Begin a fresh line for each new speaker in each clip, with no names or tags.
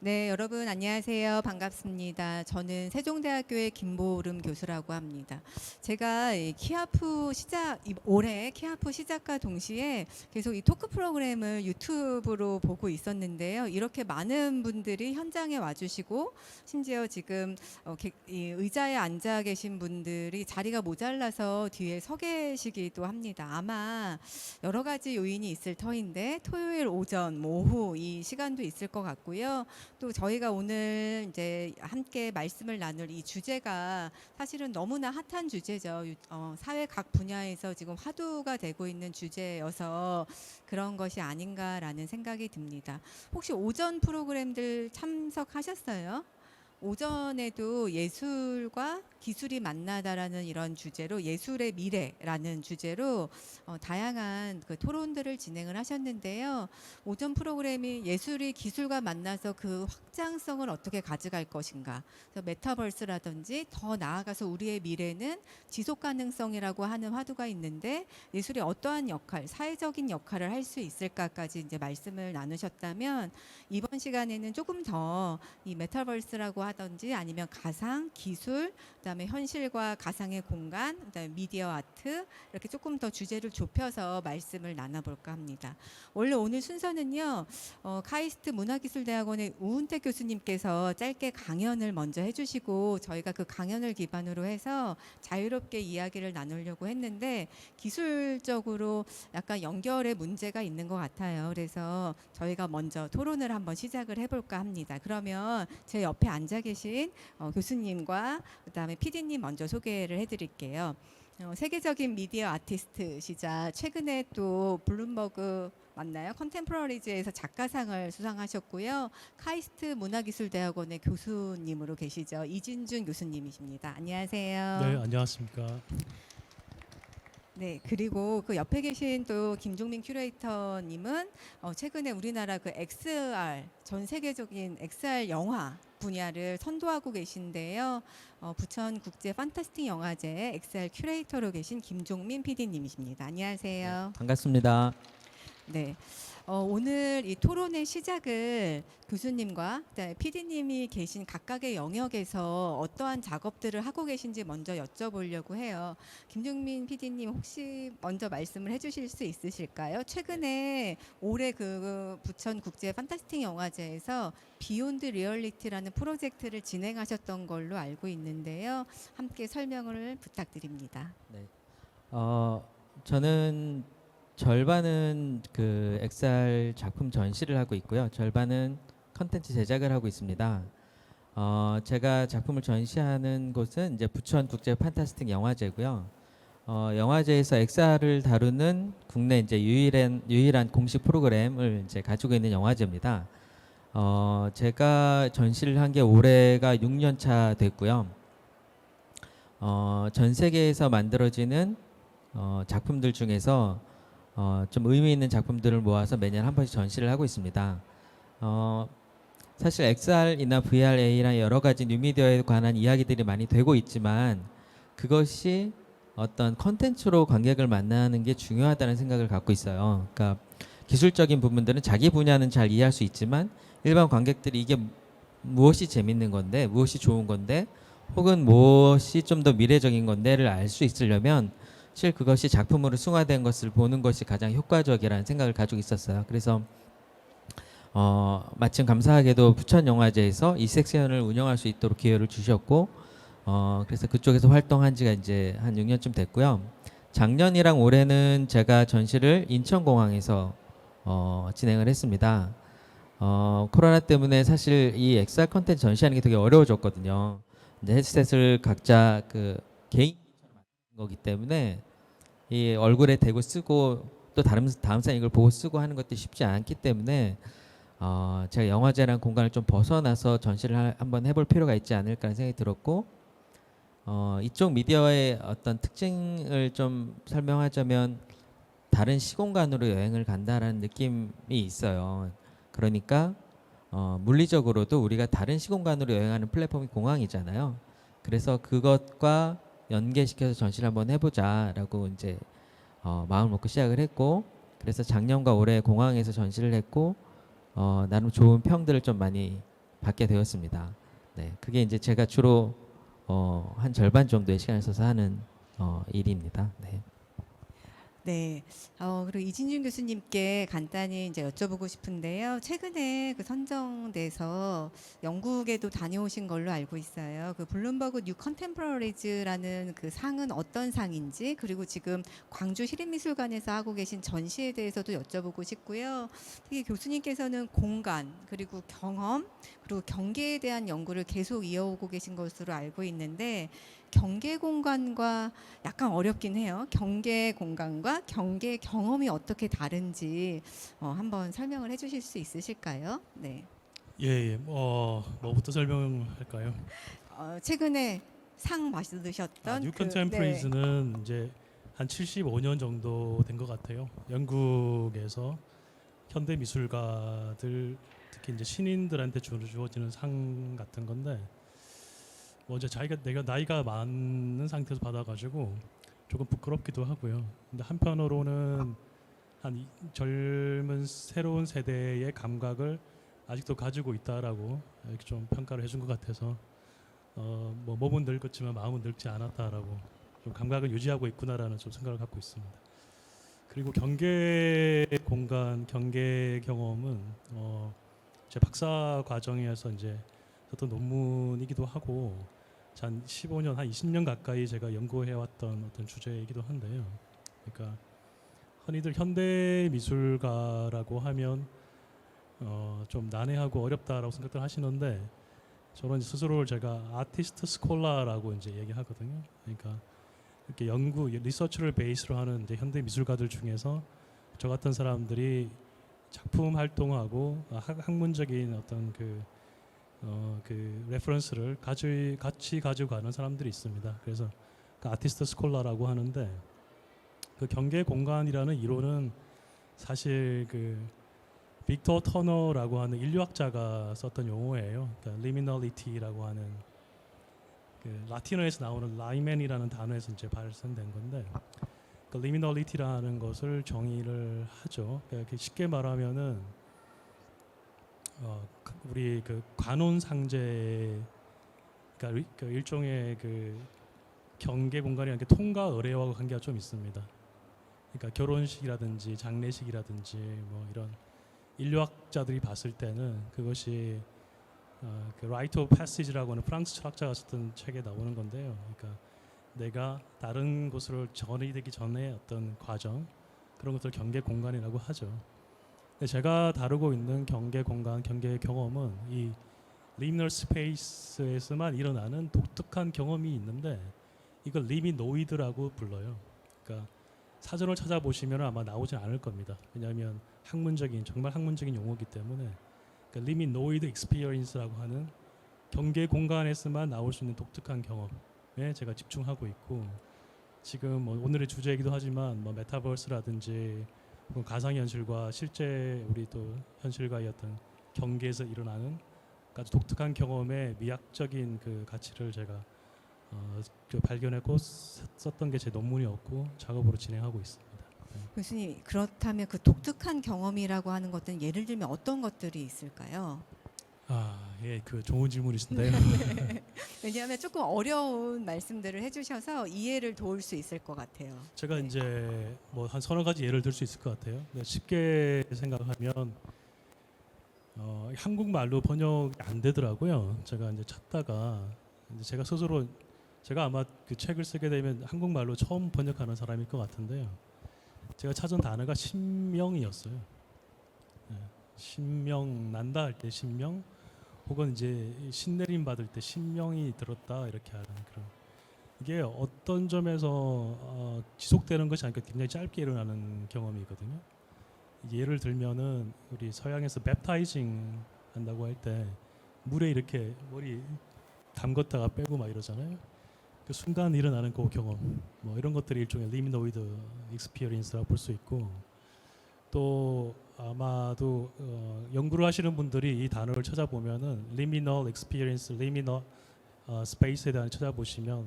네, 여러분 안녕하세요. 반갑습니다. 저는 세종대학교의 김보름 교수라고 합니다. 제가 올해 키아프 시작과 동시에 계속 이 토크 프로그램을 유튜브로 보고 있었는데요. 이렇게 많은 분들이 현장에 와주시고 심지어 지금 이 의자에 앉아 계신 분들이 자리가 모자라서 뒤에 서 계시기도 합니다. 아마 여러 가지 요인이 있을 터인데 토요일 오전, 오후 이 시간도 있을 것 같고요. 또 저희가 오늘 이제 함께 말씀을 나눌 이 주제가 사실은 너무나 핫한 주제죠. 사회 각 분야에서 지금 화두가 되고 있는 주제여서 그런 것이 아닌가라는 생각이 듭니다. 혹시 오전 프로그램들 참석하셨어요? 오전에도 예술과 기술이 만나다라는 이런 주제로 예술의 미래라는 주제로 다양한 그 토론들을 진행을 하셨는데요. 오전 프로그램이 예술이 기술과 만나서 그 확장성을 어떻게 가져갈 것인가. 그래서 메타버스라든지 더 나아가서 우리의 미래는 지속 가능성이라고 하는 화두가 있는데 예술이 어떠한 역할, 사회적인 역할을 할 수 있을까까지 이제 말씀을 나누셨다면 이번 시간에는 조금 더 이 메타버스라고 하든지 아니면 가상, 기술, 그다음에 현실과 가상의 공간, 그다음에 미디어 아트 이렇게 조금 더 주제를 좁혀서 말씀을 나눠볼까 합니다. 원래 오늘 순서는요. 카이스트 문화기술대학원의 우은택 교수님께서 짧게 강연을 먼저 해주시고 저희가 그 강연을 기반으로 해서 자유롭게 이야기를 나누려고 했는데 기술적으로 약간 연결에 문제가 있는 것 같아요. 그래서 저희가 먼저 토론을 한번 시작을 해볼까 합니다. 그러면 제 옆에 앉아 계신 교수님과 그다음에 PD님 먼저 소개를 해드릴게요. 세계적인 미디어 아티스트시자 최근에 또 블룸버그 맞나요? 컨템포러리즈에서 작가상을 수상하셨고요. 카이스트 문화기술대학원의 교수님으로 계시죠. 이진준 교수님이십니다.
네,
안녕하세요.
안녕하십니까.
네, 그리고 그 옆에 계신 또 김종민 큐레이터님은 최근에 우리나라 그 XR 전 세계적인 XR 영화 분야를 선도하고 계신데요. 부천 국제 판타스틱 영화제 XR 큐레이터로 계신 김종민 PD님이십니다.
네,
안녕하세요.
반갑습니다.
네. 오늘 이 토론의 시작을 교수님과 PD님이 계신 각각의 영역에서 어떠한 작업들을 하고 계신지 먼저 여쭤보려고 해요. 김종민 PD님 혹시 먼저 말씀을 해주실 수 있으실까요? 최근에 올해 그 부천 국제 판타스틱 영화제에서 비욘드 리얼리티라는 프로젝트를 진행하셨던 걸로 알고 있는데요. 함께 설명을 부탁드립니다.
네. 저는 절반은 그 XR 작품 전시를 하고 있고요. 절반은 컨텐츠 제작을 하고 있습니다. 제가 작품을 전시하는 곳은 이제 부천 국제 판타스틱 영화제고요. 영화제에서 XR을 다루는 국내 이제 유일한 공식 프로그램을 이제 가지고 있는 영화제입니다. 제가 전시를 한 게 올해가 6년 차 됐고요. 전 세계에서 만들어지는 작품들 중에서 좀 의미 있는 작품들을 모아서 매년 한 번씩 전시를 하고 있습니다. 사실 XR이나 VRA랑 여러 가지 뉴미디어에 관한 이야기들이 많이 되고 있지만 그것이 어떤 컨텐츠로 관객을 만나는 게 중요하다는 생각을 갖고 있어요. 그러니까 기술적인 부분들은 자기 분야는 잘 이해할 수 있지만 일반 관객들이 이게 무엇이 재밌는 건데, 무엇이 좋은 건데, 혹은 무엇이 좀 더 미래적인 건데를 알 수 있으려면 사실 그것이 작품으로 승화된 것을 보는 것이 가장 효과적이라는 생각을 가지고 있었어요. 그래서 마침 감사하게도 부천영화제에서 이 섹션을 운영할 수 있도록 기회를 주셨고 그래서 그쪽에서 활동한 지가 이제 한 6년쯤 됐고요. 작년이랑 올해는 제가 전시를 인천공항에서 진행을 했습니다. 코로나 때문에 사실 이 XR 컨텐츠 전시하는 게 되게 어려워졌거든요. 이제 헤드셋을 각자 그 개인 거기 때문에 이 얼굴에 대고 쓰고 또 다음 사람 이걸 보고 쓰고 하는 것도 쉽지 않기 때문에 제가 영화제라는 공간을 좀 벗어나서 전시를 한번 해볼 필요가 있지 않을까 하는 생각이 들었고 이쪽 미디어의 어떤 특징을 좀 설명하자면 다른 시공간으로 여행을 간다라는 느낌이 있어요. 그러니까 물리적으로도 우리가 다른 시공간으로 여행하는 플랫폼이 공항이잖아요. 그래서 그것과 연계시켜서 전시를 한번 해보자라고 이제 마음을 먹고 시작을 했고 그래서 작년과 올해 공항에서 전시를 했고 나름 좋은 평들을 좀 많이 받게 되었습니다. 네, 그게 이제 제가 주로 한 절반 정도의 시간을 써서 하는 일입니다. 네.
네. 그리고 이진준 교수님께 간단히 이제 여쭤보고 싶은데요. 최근에 그 선정돼서 영국에도 다녀오신 걸로 알고 있어요. 그 블룸버그 뉴 컨템포러리즈라는 그 상은 어떤 상인지, 그리고 지금 광주 시립미술관에서 하고 계신 전시에 대해서도 여쭤보고 싶고요. 특히 교수님께서는 공간, 그리고 경험, 그리고 경계에 대한 연구를 계속 이어오고 계신 것으로 알고 있는데, 경계 공간과 약간 어렵긴 해요. 경계 공간과 경계 경험이 어떻게 다른지 한번 설명을 해주실 수 있으실까요? 네.
예, 예. 뭐부터 설명할까요?
최근에 상 받으셨던
뉴
네.
컨템포리즈는 이제 한 75년 정도 된 것 같아요. 영국에서 현대 미술가들, 특히 이제 신인들한테 주어지는 상 같은 건데, 뭐 이제 내가 나이가 많은 상태에서 받아가지고 조금 부끄럽기도 하고요. 근데 한편으로는 젊은 새로운 세대의 감각을 아직도 가지고 있다라고 이렇게 좀 평가를 해준 것 같아서 뭐 몸은 늙었지만 마음은 늙지 않았다라고 좀 감각을 유지하고 있구나라는 좀 생각을 갖고 있습니다. 그리고 경계 공간, 경계 경험은 제 박사 과정에서 이제 어떤 논문이기도 하고 한 15년, 한 20년 가까이 제가 연구해왔던 어떤 주제이기도 한데요. 그러니까 흔히들 현대 미술가라고 하면 좀 난해하고 어렵다라고 생각들 하시는데 저는 스스로를 제가 아티스트 스콜라라고 이제 얘기하거든요. 그러니까 이렇게 연구, 리서치를 베이스로 하는 이제 현대 미술가들 중에서 저 같은 사람들이 작품 활동하고 학문적인 어떤 그 레퍼런스를 같이 가지고 가는 사람들이 있습니다. 그래서 그 아티스트 스콜라라고 하는데 그 경계 공간이라는 이론은 사실 그 빅터 터너라고 하는 인류학자가 썼던 용어예요. 그러니까 liminality라고 하는 그 라틴어에서 나오는 라이멘이라는 단어에서 이제 발생된 건데 그 liminality라는 것을 정의를 하죠. 그러니까 쉽게 말하면은 우리 그 관혼상제, 그러니까 그 일종의 그 경계 공간이라는 게 통과 의례와 관계가 좀 있습니다. 그러니까 결혼식이라든지 장례식이라든지 뭐 이런 인류학자들이 봤을 때는 그것이 그 라이트 오브 패시지라고 하는 프랑스 철학자가 썼던 책에 나오는 건데요. 그러니까 내가 다른 곳으로 전이 되기 전에 어떤 과정, 그런 것들 경계 공간이라고 하죠. 제가 다루고 있는 경계 공간, 경계 경험은 이 리미널 스페이스에서만 일어나는 독특한 경험이 있는데 이걸 리미노이드라고 불러요. 그러니까 사전을 찾아보시면 아마 나오지 않을 겁니다. 왜냐하면 정말 학문적인 용어이기 때문에 그러니까 리미노이드 익스피리언스라고 하는 경계 공간에서만 나올 수 있는 독특한 경험에 제가 집중하고 있고 지금 뭐 오늘의 주제이기도 하지만 뭐 메타버스라든지 가상현실과 실제 우리 또 현실과의 어떤 경계에서 일어나는 아주 독특한 경험의 미학적인 그 가치를 제가 발견했고 썼던 게 제 논문이었고 작업으로 진행하고 있습니다.
교수님, 그렇다면 그 독특한 경험이라고 하는 것들은 예를 들면 어떤 것들이 있을까요?
예, 그 좋은 질문이신데요.
네. 왜냐하면 조금 어려운 말씀들을 해주셔서 이해를 도울 수 있을 것 같아요.
제가
네.
이제 뭐 한 서너 가지 예를 들 수 있을 것 같아요. 쉽게 생각하면 한국말로 번역이 안 되더라고요. 제가 이제 찾다가 이제 제가 스스로 제가 아마 그 책을 쓰게 되면 한국말로 처음 번역하는 사람일 것 같은데요. 제가 찾은 단어가 신명이었어요. 네, 신명 난다 할 때 신명, 혹은 이제 신내림 받을 때 신명이 들었다 이렇게 하는 그런 이게 어떤 점에서 지속되는 것이 아니라 굉장히 짧게 일어나는 경험이거든요. 예를 들면은 우리 서양에서 랩타이징 한다고 할 때 물에 이렇게 머리 담궜다가 빼고 막 이러잖아요. 그 순간 일어나는 그 경험, 뭐 이런 것들이 일종의 리미노이드 익스피리언스라고 볼 수 있고 또 아마도 연구를 하시는 분들이 이 단어를 찾아보면은 liminal experience, liminal space에 대한 찾아보시면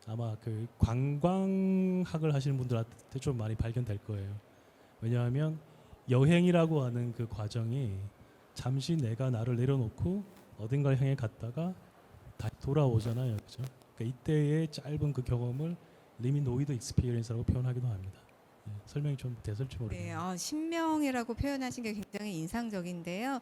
아마 그 관광학을 하시는 분들한테 좀 많이 발견될 거예요. 왜냐하면 여행이라고 하는 그 과정이 잠시 내가 나를 내려놓고 어딘가를 향해 갔다가 다시 돌아오잖아요, 그죠? 그러니까 이때의 짧은 그 경험을 리미노이드 익스피리언스라고 표현하기도 합니다. 예, 설명이 좀 됐을지
네,
모르겠네요.
신명이라고 표현하신 게 굉장히 인상적인데요.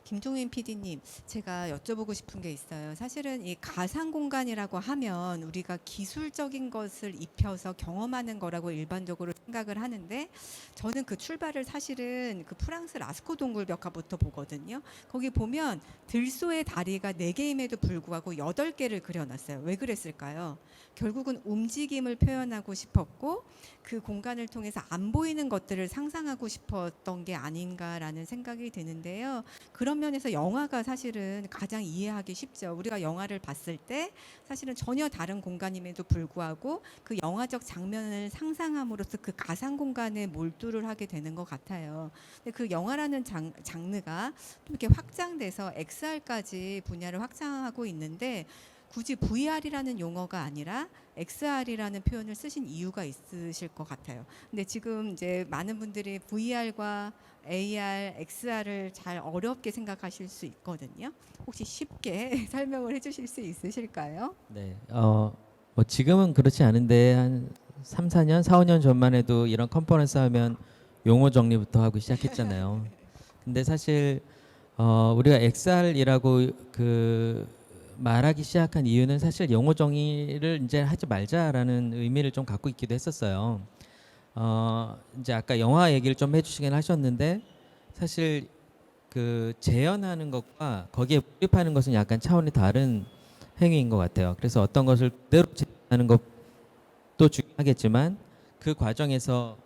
김종인 PD님, 제가 여쭤보고 싶은 게 있어요. 사실은 이 가상 공간이라고 하면 우리가 기술적인 것을 입혀서 경험하는 거라고 일반적으로 생각을 하는데, 저는 그 출발을 사실은 그 프랑스 라스코 동굴벽화부터 보거든요. 거기 보면 들소의 다리가 4개임에도 불구하고 8개를 그려놨어요. 왜 그랬을까요? 결국은 움직임을 표현하고 싶었고, 그 공간을 통해서 안 보이는 것들을 상상하고 싶었던 게 아닌가라는 생각이 드는데요. 그런 면에서 영화가 사실은 가장 이해하기 쉽죠. 우리가 영화를 봤을 때 사실은 전혀 다른 공간임에도 불구하고 그 영화적 장면을 상상함으로써 그 가상 공간에 몰두를 하게 되는 것 같아요. 근데 그 영화라는 장르가 좀 이렇게 확장돼서 XR까지 분야를 확장하고 있는데, 굳이 VR이라는 용어가 아니라 XR이라는 표현을 쓰신 이유가 있으실 것 같아요. 근데 지금 이제 많은 분들이 VR과 AR, XR을 잘 어렵게 생각하실 수 있거든요. 혹시 쉽게 설명을 해주실 수 있으실까요?
네. 뭐 지금은 그렇지 않은데 한 3, 4년, 4, 5년 전만 해도 이런 컨퍼런스 하면 용어 정리부터 하고 시작했잖아요. 근데 사실 우리가 XR이라고 말하기 시작한 이유는 사실 용어 정의를 이제 하지 말자라는 의미를 좀 갖고 있기도 했었어요. 이제 아까 영화 얘기를 좀 해주시긴 하셨는데, 사실 그 재현하는 것과 거기에 몰입하는 것은 약간 차원이 다른 행위인 것 같아요. 그래서 어떤 것을 그대로 재현하는 것도 중요하겠지만, 그 과정에서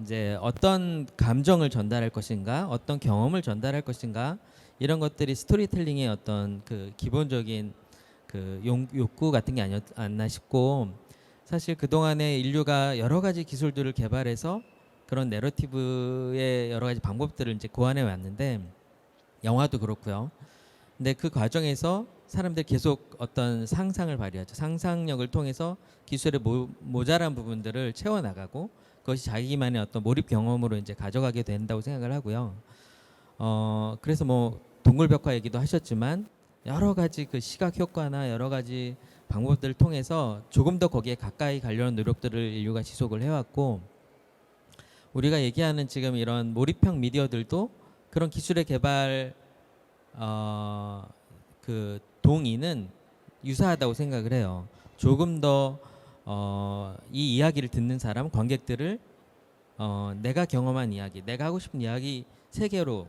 이제 어떤 감정을 전달할 것인가, 어떤 경험을 전달할 것인가, 이런 것들이 스토리텔링의 어떤 그 기본적인 그 욕구 같은 게 아니었나 싶고, 사실 그동안에 인류가 여러 가지 기술들을 개발해서 그런 내러티브의 여러 가지 방법들을 이제 고안해 왔는데, 영화도 그렇고요. 근데 그 과정에서 사람들이 계속 어떤 상상을 발휘하죠. 상상력을 통해서 기술의 모자란 부분들을 채워나가고, 그것이 자기만의 어떤 몰입 경험으로 이제 가져가게 된다고 생각을 하고요. 그래서 뭐 동굴벽화 얘기도 하셨지만, 여러 가지 그 시각 효과나 여러 가지 방법들을 통해서 조금 더 거기에 가까이 가려는 노력들을 인류가 지속을 해왔고, 우리가 얘기하는 지금 이런 몰입형 미디어들도 그런 기술의 개발 그 동의는 유사하다고 생각을 해요. 조금 더 이 이야기를 듣는 사람, 관객들을 내가 경험한 이야기, 내가 하고 싶은 이야기 세계로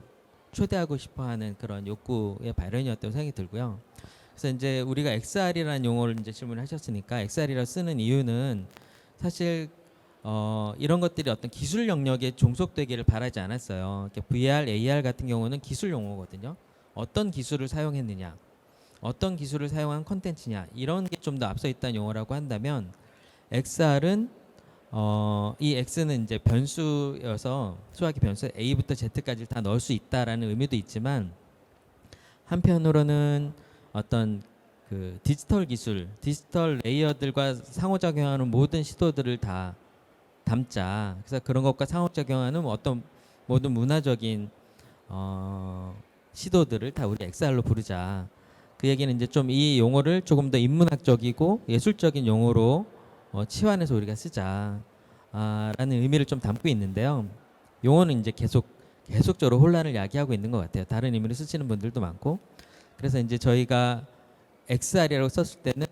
초대하고 싶어하는 그런 욕구의 발현이었다고 생각이 들고요. 그래서 이제 우리가 XR이라는 용어를 이제 질문하셨으니까, XR이라 쓰는 이유는 사실 이런 것들이 어떤 기술 영역에 종속되기를 바라지 않았어요. VR, AR 같은 경우는 기술 용어거든요. 어떤 기술을 사용했느냐, 어떤 기술을 사용한 컨텐츠냐, 이런 게 좀 더 앞서 있다는 용어라고 한다면, XR은 이 X는 이제 변수여서 수학의 변수 A부터 Z까지 다 넣을 수 있다라는 의미도 있지만, 한편으로는 어떤 그 디지털 기술, 디지털 레이어들과 상호작용하는 모든 시도들을 다 담자. 그래서 그런 것과 상호작용하는 어떤 모든 문화적인 시도들을 다 우리 XR로 부르자. 그 얘기는 이제 좀 이 용어를 조금 더 인문학적이고 예술적인 용어로 치환해서 우리가 쓰자. 라는 의미를 좀 담고 있는데요. 용어는 이제 계속적으로 혼란을 야기하고 있는 것 같아요. 다른 의미로 쓰시는 분들도 많고. 그래서 이제 저희가 XR이라고 썼을 때는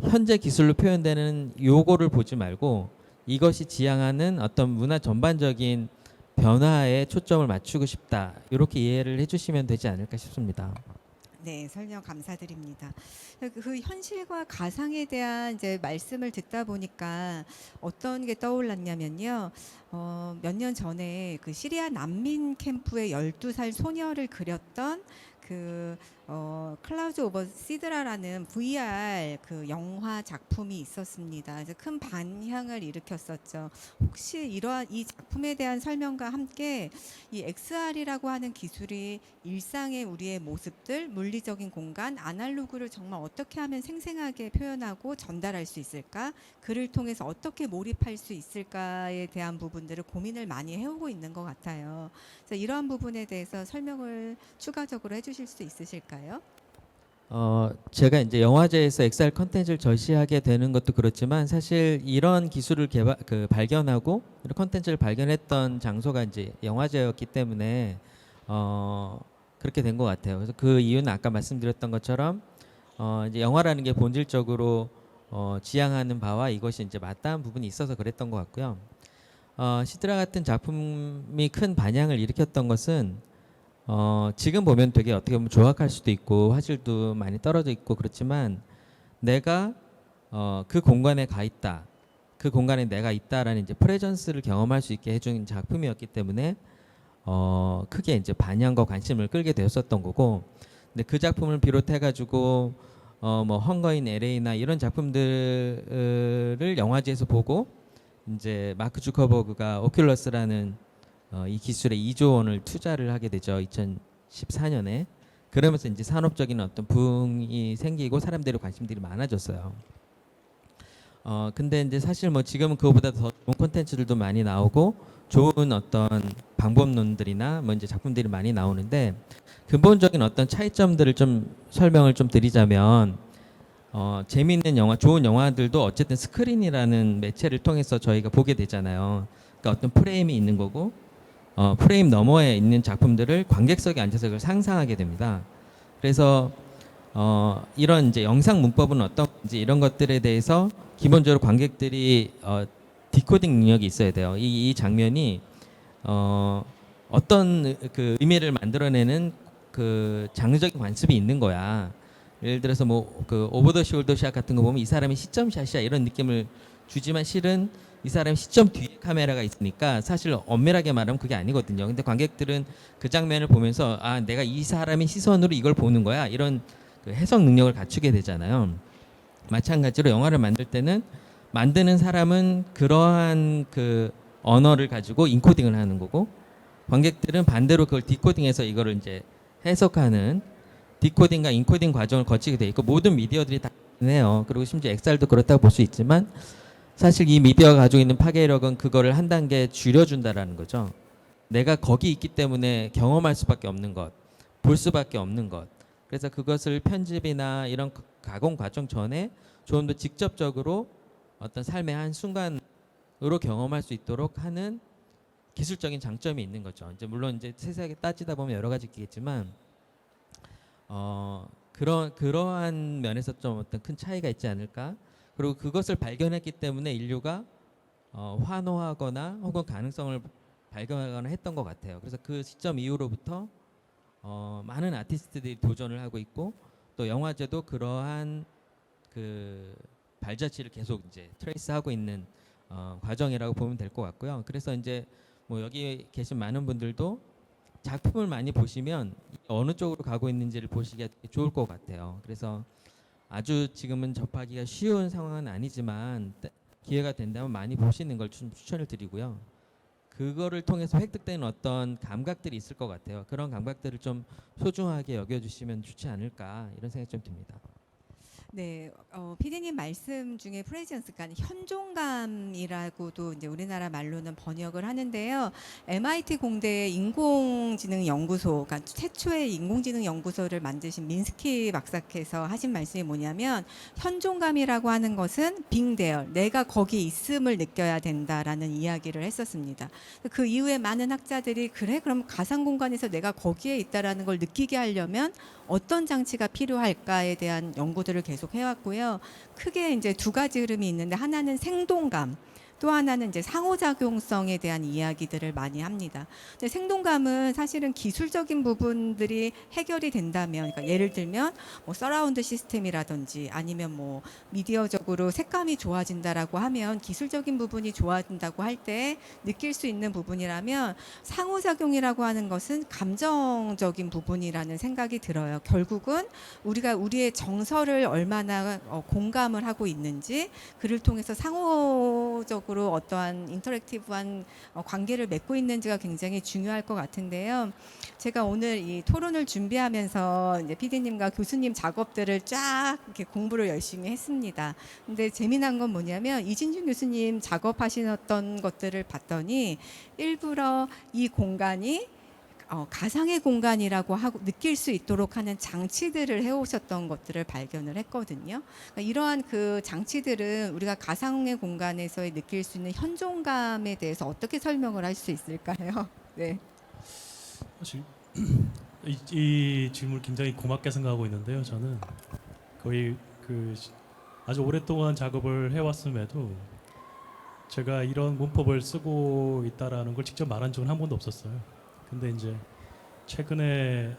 현재 기술로 표현되는 요거를 보지 말고, 이것이 지향하는 어떤 문화 전반적인 변화에 초점을 맞추고 싶다, 이렇게 이해를 해주시면 되지 않을까 싶습니다.
네, 설명 감사드립니다. 그 현실과 가상에 대한 이제 말씀을 듣다 보니까 어떤 게 떠올랐냐면요. 몇 년 전에 그 시리아 난민 캠프의 12살 소녀를 그렸던 그 클라우드 오버 시드라라는 VR 그 영화 작품이 있었습니다. 그래서 큰 반향을 일으켰었죠. 혹시 이러한 이 작품에 대한 설명과 함께 이 XR이라고 하는 기술이 일상의 우리의 모습들, 물리적인 공간, 아날로그를 정말 어떻게 하면 생생하게 표현하고 전달할 수 있을까? 그를 통해서 어떻게 몰입할 수 있을까에 대한 부분들을 고민을 많이 해오고 있는 것 같아요. 그래서 이러한 부분에 대해서 설명을 추가적으로 해주실 수 있으실까요?
제가 이제 영화제에서 XR 컨텐츠를 전시하게 되는 것도 그렇지만 사실 이런 기술을 발견하고 이런 컨텐츠를 발견했던 장소가 이제 영화제였기 때문에 그렇게 된 것 같아요. 그래서 그 이유는 아까 말씀드렸던 것처럼 이제 영화라는 게 본질적으로 지향하는 바와 이것이 이제 맞닿은 부분이 있어서 그랬던 것 같고요. 시드라 같은 작품이 큰 반향을 일으켰던 것은 지금 보면 되게 어떻게 보면 조악할 수도 있고 화질도 많이 떨어져 있고 그렇지만 내가 그 공간에 가 있다, 그 공간에 내가 있다라는 이제 프레전스를 경험할 수 있게 해준 작품이었기 때문에 크게 이제 반향과 관심을 끌게 되었었던 거고, 근데 그 작품을 비롯해 가지고 뭐 헝거인 LA나 이런 작품들을 영화제에서 보고 이제 마크 주커버그가 오큘러스라는 이 기술에 2조 원을 투자를 하게 되죠. 2014년에. 그러면서 이제 산업적인 어떤 부흥이 생기고 사람들의 관심들이 많아졌어요. 근데 이제 사실 뭐 지금은 그거보다 더 좋은 콘텐츠들도 많이 나오고 좋은 어떤 방법론들이나 뭐 이제 작품들이 많이 나오는데, 근본적인 어떤 차이점들을 좀 설명을 좀 드리자면 재미있는 영화, 좋은 영화들도 어쨌든 스크린이라는 매체를 통해서 저희가 보게 되잖아요. 그러니까 어떤 프레임이 있는 거고 프레임 너머에 있는 작품들을 관객석에 앉아서 그걸 상상하게 됩니다. 그래서 이런 이제 영상 문법은 어떤 건지 이런 것들에 대해서 기본적으로 관객들이 디코딩 능력이 있어야 돼요. 이 장면이 어떤 그 의미를 만들어내는 그 장르적인 관습이 있는 거야. 예를 들어서 뭐 그 오버 더 숄더 샷 같은 거 보면 이 사람이 시점 샷이야 이런 느낌을 주지만 실은 이 사람이 시점 뒤에 카메라가 있으니까 사실 엄밀하게 말하면 그게 아니거든요. 근데 관객들은 그 장면을 보면서 아, 내가 이 사람의 시선으로 이걸 보는 거야 이런 그 해석 능력을 갖추게 되잖아요. 마찬가지로 영화를 만들 때는 만드는 사람은 그러한 그 언어를 가지고 인코딩을 하는 거고, 관객들은 반대로 그걸 디코딩해서 이거를 이제 해석하는 디코딩과 인코딩 과정을 거치게 돼 있고, 모든 미디어들이 다 해요. 그리고 심지어 XR도 그렇다고 볼 수 있지만 사실 이 미디어가 가지고 있는 파괴력은 그거를 한 단계 줄여준다라는 거죠. 내가 거기 있기 때문에 경험할 수밖에 없는 것, 볼 수밖에 없는 것. 그래서 그것을 편집이나 이런 가공 과정 전에 좀 더 직접적으로 어떤 삶의 한 순간으로 경험할 수 있도록 하는 기술적인 장점이 있는 거죠. 이제 물론 이제 세세하게 따지다 보면 여러 가지 있겠지만 그러한 면에서 좀 어떤 큰 차이가 있지 않을까. 그리고 그것을 발견했기 때문에 인류가 환호하거나 혹은 가능성을 발견하거나 했던 것 같아요. 그래서 그 시점 이후로부터 많은 아티스트들이 도전을 하고 있고, 또 영화제도 그러한 그 발자취를 계속 이제 트레이스하고 있는 과정이라고 보면 될 것 같고요. 그래서 이제 뭐 여기 계신 많은 분들도 작품을 많이 보시면 어느 쪽으로 가고 있는지를 보시기가 좋을 것 같아요. 그래서 아주 지금은 접하기가 쉬운 상황은 아니지만 기회가 된다면 많이 보시는 걸 추천을 드리고요. 그거를 통해서 획득되는 어떤 감각들이 있을 것 같아요. 그런 감각들을 좀 소중하게 여겨주시면 좋지 않을까 이런 생각이 좀 듭니다.
네, 피디님 말씀 중에 프레젠스, 그러니까 현존감이라고도 이제 우리나라 말로는 번역을 하는데요. MIT 공대의 인공지능 연구소, 그러니까 최초의 인공지능 연구소를 만드신 민스키 박사께서 하신 말씀이 뭐냐면, 현존감이라고 하는 것은 being there, 내가 거기 있음을 느껴야 된다라는 이야기를 했었습니다. 그 이후에 많은 학자들이 그래, 그럼 가상 공간에서 내가 거기에 있다라는 걸 느끼게 하려면 어떤 장치가 필요할까에 대한 연구들을 계속 해왔고요. 크게 이제 두 가지 흐름이 있는데, 하나는 생동감, 또 하나는 이제 상호작용성에 대한 이야기들을 많이 합니다. 근데 생동감은 사실은 기술적인 부분들이 해결이 된다면, 그러니까 예를 들면 뭐 서라운드 시스템이라든지 아니면 뭐 미디어적으로 색감이 좋아진다라고 하면, 기술적인 부분이 좋아진다고 할 때 느낄 수 있는 부분이라면, 상호작용이라고 하는 것은 감정적인 부분이라는 생각이 들어요. 결국은 우리가 우리의 정서를 얼마나 공감을 하고 있는지, 그를 통해서 상호적 으로 어떠한 인터랙티브한 관계를 맺고 있는지가 굉장히 중요할 것 같은데요. 제가 오늘 이 토론을 준비하면서 이제 PD님과 교수님 작업들을 쫙 이렇게 공부를 열심히 했습니다. 근데 재미난 건 뭐냐면, 이진준 교수님 작업하시던 것들을 봤더니 일부러 이 공간이 가상의 공간이라고 하고 느낄 수 있도록 하는 장치들을 해오셨던 것들을 발견을 했거든요. 그러니까 이러한 그 장치들은 우리가 가상의 공간에서 느낄 수 있는 현존감에 대해서 어떻게 설명을 할 수 있을까요? 네.
사실 이 질문을 굉장히 고맙게 생각하고 있는데요. 저는 거의 아주 오랫동안 작업을 해왔음에도 제가 이런 문법을 쓰고 있다라는 걸 직접 말한 적은 한 번도 없었어요. 근데 이제 최근에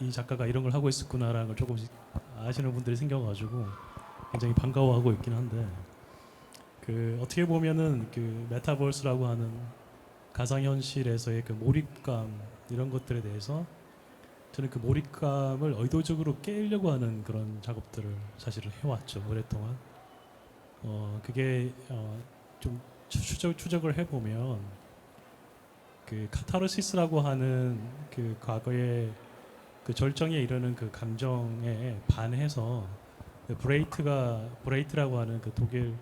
이 작가가 이런 걸 하고 있었구나라는 걸 조금씩 아시는 분들이 생겨가지고 굉장히 반가워하고 있긴 한데 어떻게 보면은 메타버스라고 하는 가상현실에서의 몰입감 이런 것들에 대해서 저는 그 몰입감을 의도적으로 깨려고 하는 그런 작업들을 사실은 해왔죠 오랫동안. 그게 좀 추적을 해보면 카타르시스라고 하는 과거의 절정에 이르는 감정에 반해서 브레이트라고 하는 독일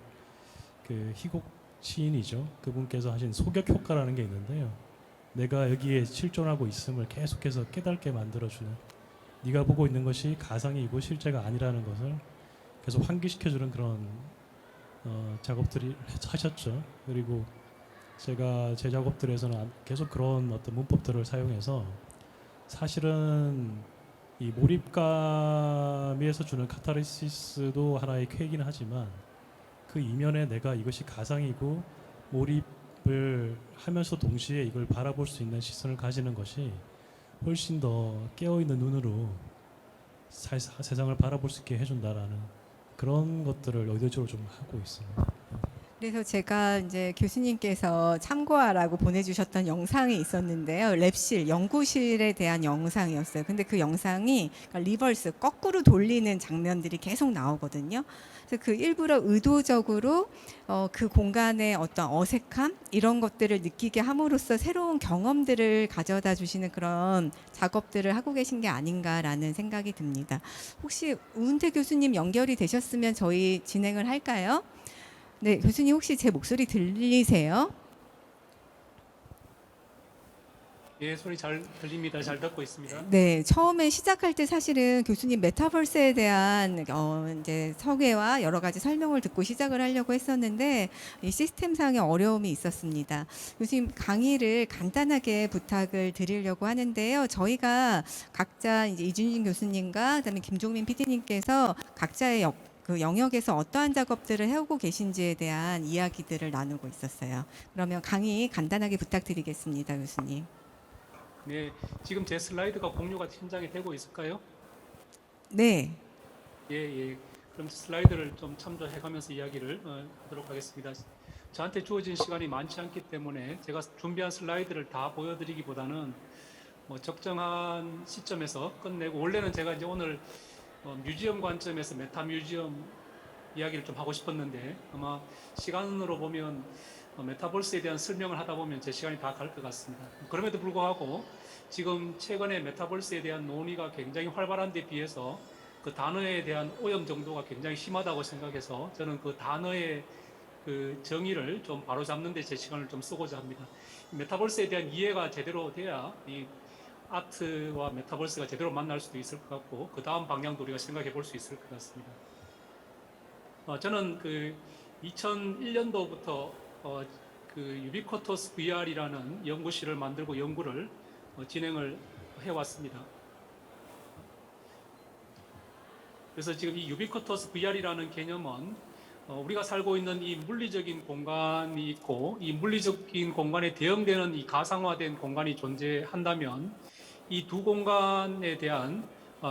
희곡 시인이죠. 그분께서 하신 소격 효과라는 게 있는데요. 내가 여기에 실존하고 있음을 계속해서 깨닫게 만들어주는, 네가 보고 있는 것이 가상이고 실제가 아니라는 것을 계속 환기시켜주는 그런 작업들이 하셨죠. 그리고 제가 제 작업들에서는 계속 그런 어떤 문법들을 사용해서 사실은 이 몰입감에서 주는 카타르시스도 하나의 쾌이긴 하지만 그 이면에 내가 이것이 가상이고 몰입을 하면서 동시에 이걸 바라볼 수 있는 시선을 가지는 것이 훨씬 더 깨어있는 눈으로 세상을 바라볼 수 있게 해준다라는 그런 것들을 의도적으로 좀 하고 있습니다.
그래서 제가 이제 교수님께서 참고하라고 보내주셨던 영상이 있었는데요. 랩실, 연구실에 대한 영상이었어요. 근데 그 영상이 리버스, 거꾸로 돌리는 장면들이 계속 나오거든요. 그래서 일부러 의도적으로 그 공간의 어떤 어색함 이런 것들을 느끼게 함으로써 새로운 경험들을 가져다 주시는 그런 작업들을 하고 계신 게 아닌가라는 생각이 듭니다. 혹시 우은태 교수님 연결이 되셨으면 저희 진행을 할까요? 네, 교수님 혹시 제 목소리 들리세요?
예, 소리 잘 들립니다. 잘 듣고 있습니다.
네, 처음에 시작할 때 사실은 교수님 메타버스에 대한 이제 소개와 여러 가지 설명을 듣고 시작을 하려고 했었는데 이 시스템상의 어려움이 있었습니다. 교수님 강의를 간단하게 부탁을 드리려고 하는데요. 저희가 각자 이제 이준진 교수님과 그다음에 김종민 PD님께서 각자의 영역에서 어떠한 작업들을 해오고 계신지에 대한 이야기들을 나누고 있었어요. 그러면 강의 간단하게 부탁드리겠습니다, 교수님.
네, 지금 제 슬라이드가 공유가 현장에 되고 있을까요?
네.
예. 그럼 슬라이드를 좀 참조해가면서 이야기를 하도록 하겠습니다. 저한테 주어진 시간이 많지 않기 때문에 제가 준비한 슬라이드를 다 보여드리기보다는 적정한 시점에서 끝내고, 원래는 제가 이제 오늘 뮤지엄 관점에서 메타 뮤지엄 이야기를 좀 하고 싶었는데 아마 시간으로 보면 메타버스에 대한 설명을 하다 보면 제 시간이 다 갈 것 같습니다. 그럼에도 불구하고 지금 최근에 메타버스에 대한 논의가 굉장히 활발한 데 비해서 그 단어에 대한 오염 정도가 굉장히 심하다고 생각해서 저는 그 단어의 그 정의를 좀 바로잡는 데 제 시간을 좀 쓰고자 합니다. 메타버스에 대한 이해가 제대로 돼야 이 아트와 메타버스가 제대로 만날 수도 있을 것 같고, 그 다음 방향도 우리가 생각해 볼 수 있을 것 같습니다. 저는 2001년도부터 유비쿼터스 VR이라는 연구실을 만들고 연구를 진행을 해왔습니다. 그래서 지금 이 유비쿼터스 VR이라는 개념은 우리가 살고 있는 이 물리적인 공간이 있고, 이 물리적인 공간에 대응되는 이 가상화된 공간이 존재한다면 이 두 공간에 대한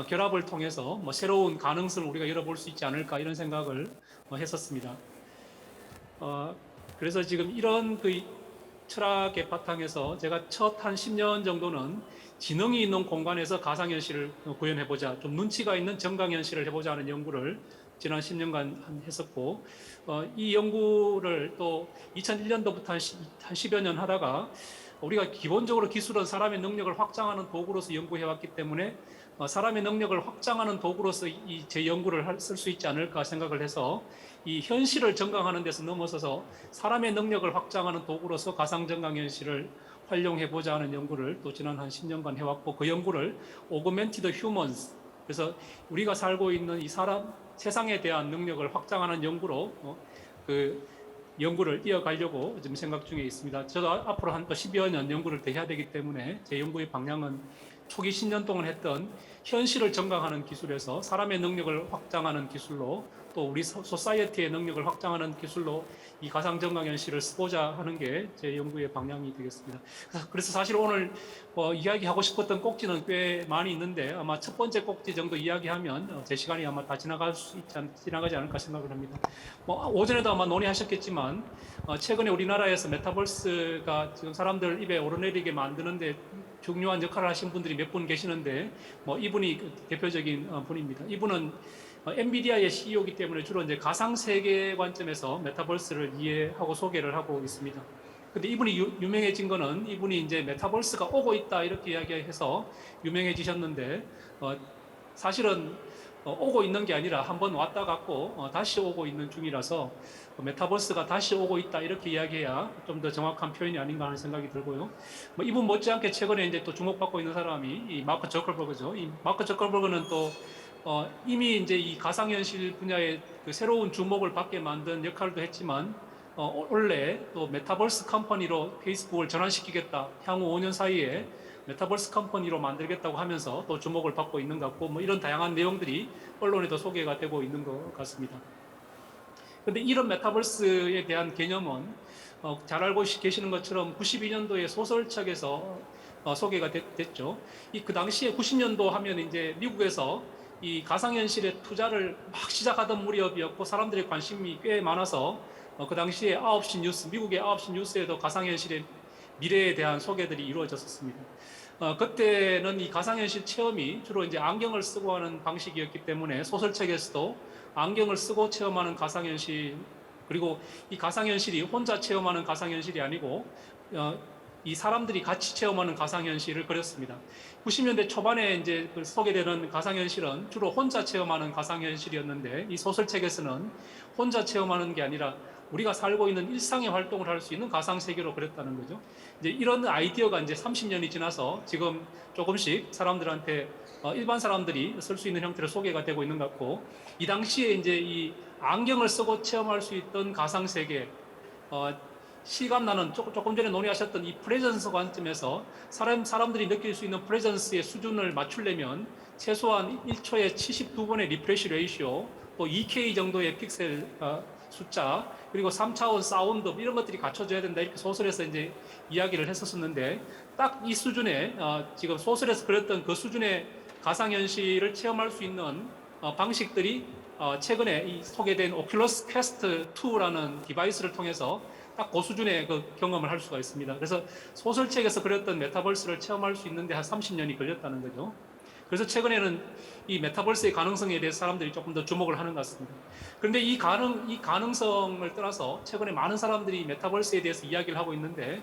결합을 통해서 새로운 가능성을 우리가 열어볼 수 있지 않을까, 이런 생각을 했었습니다. 그래서 지금 이런 철학의 바탕에서 제가 첫 한 10년 정도는 지능이 있는 공간에서 가상현실을 구현해보자, 좀 눈치가 있는 정강현실을 해보자 하는 연구를 지난 10년간 했었고, 이 연구를 또 2001년도부터 한 10여 년 하다가 우리가 기본적으로 기술은 사람의 능력을 확장하는 도구로서 연구해왔기 때문에 사람의 능력을 확장하는 도구로서 제 연구를 쓸 수 있지 않을까 생각을 해서 이 현실을 정강하는 데서 넘어서서 사람의 능력을 확장하는 도구로서 가상정강현실을 활용해보자 하는 연구를 또 지난 한 10년간 해왔고, 그 연구를 Augmented Humans, 그래서 우리가 살고 있는 이 사람 세상에 대한 능력을 확장하는 연구로 그 연구를 이어가려고 지금 생각 중에 있습니다. 저도 앞으로 한 10여 년 연구를 더 해야 되기 때문에 제 연구의 방향은 초기 10년 동안 했던 현실을 증강하는 기술에서 사람의 능력을 확장하는 기술로, 또 우리 소사이어티의 능력을 확장하는 기술로 이 가상증강현실을 쓰고자 하는 게 제 연구의 방향이 되겠습니다. 그래서 사실 오늘 이야기하고 싶었던 꼭지는 꽤 많이 있는데, 아마 첫 번째 꼭지 정도 이야기하면 제 시간이 아마 다 지나가지 않을까 생각을 합니다. 오전에도 아마 논의하셨겠지만 최근에 우리나라에서 메타버스가 지금 사람들 입에 오르내리게 만드는데 중요한 역할을 하신 분들이 몇 분 계시는데, 이분이 대표적인 분입니다. 이분은 엔비디아의 CEO이기 때문에 주로 이제 가상 세계 관점에서 메타버스를 이해하고 소개를 하고 있습니다. 근데 이분이 유명해진 거는 이분이 이제 메타버스가 오고 있다 이렇게 이야기해서 유명해지셨는데, 사실은 오고 있는 게 아니라 한번 왔다 갔고 다시 오고 있는 중이라서 메타버스가 다시 오고 있다 이렇게 이야기해야 좀 더 정확한 표현이 아닌가 하는 생각이 들고요. 이분 못지않게 최근에 이제 또 주목받고 있는 사람이 이 마크 저커버그죠. 이 마크 저커버그는 또 이미 이제 이 가상현실 분야의 그 새로운 주목을 받게 만든 역할도 했지만, 원래 또 메타버스 컴퍼니로 페이스북을 전환시키겠다, 향후 5년 사이에 메타버스 컴퍼니로 만들겠다고 하면서 또 주목을 받고 있는 것 같고, 이런 다양한 내용들이 언론에도 소개가 되고 있는 것 같습니다. 그런데 이런 메타버스에 대한 개념은 잘 알고 계시는 것처럼 92년도에 소설책에서 소개가 됐죠. 그 당시에 90년도 하면 이제 미국에서 이 가상현실에 투자를 막 시작하던 무렵이었고, 사람들의 관심이 꽤 많아서 그 당시에 9시 뉴스, 미국의 9시 뉴스에도 가상현실의 미래에 대한 소개들이 이루어졌었습니다. 그때는 이 가상현실 체험이 주로 이제 안경을 쓰고 하는 방식이었기 때문에 소설책에서도 안경을 쓰고 체험하는 가상현실, 그리고 이 가상현실이 혼자 체험하는 가상현실이 아니고 이 사람들이 같이 체험하는 가상현실을 그렸습니다. 90년대 초반에 이제 소개되는 가상현실은 주로 혼자 체험하는 가상현실이었는데, 이 소설책에서는 혼자 체험하는 게 아니라 우리가 살고 있는 일상의 활동을 할 수 있는 가상세계로 그렸다는 거죠. 이제 이런 아이디어가 이제 30년이 지나서 지금 조금씩 사람들한테 일반 사람들이 쓸 수 있는 형태로 소개가 되고 있는 것 같고, 이 당시에 이제 이 안경을 쓰고 체험할 수 있던 가상세계, 실감나는 조금 전에 논의하셨던 이 프레전스 관점에서 사람들이 느낄 수 있는 프레전스의 수준을 맞추려면 최소한 1초에 72번의 리프레시 레이시오, 또 2K 정도의 픽셀 숫자, 그리고 3차원 사운드 이런 것들이 갖춰져야 된다, 이렇게 소설에서 이제 이야기를 했었는데, 딱 이 수준의 지금 소설에서 그렸던 그 수준의 가상현실을 체험할 수 있는 방식들이 최근에 이 소개된 오큘러스 퀘스트 2라는 디바이스를 통해서 딱 그 수준의 그 경험을 할 수가 있습니다. 그래서 소설책에서 그렸던 메타버스를 체험할 수 있는데 한 30년이 걸렸다는 거죠. 그래서 최근에는 이 메타버스의 가능성에 대해서 사람들이 조금 더 주목을 하는 것 같습니다. 그런데 이 가능성을 떠나서 최근에 많은 사람들이 메타버스에 대해서 이야기를 하고 있는데,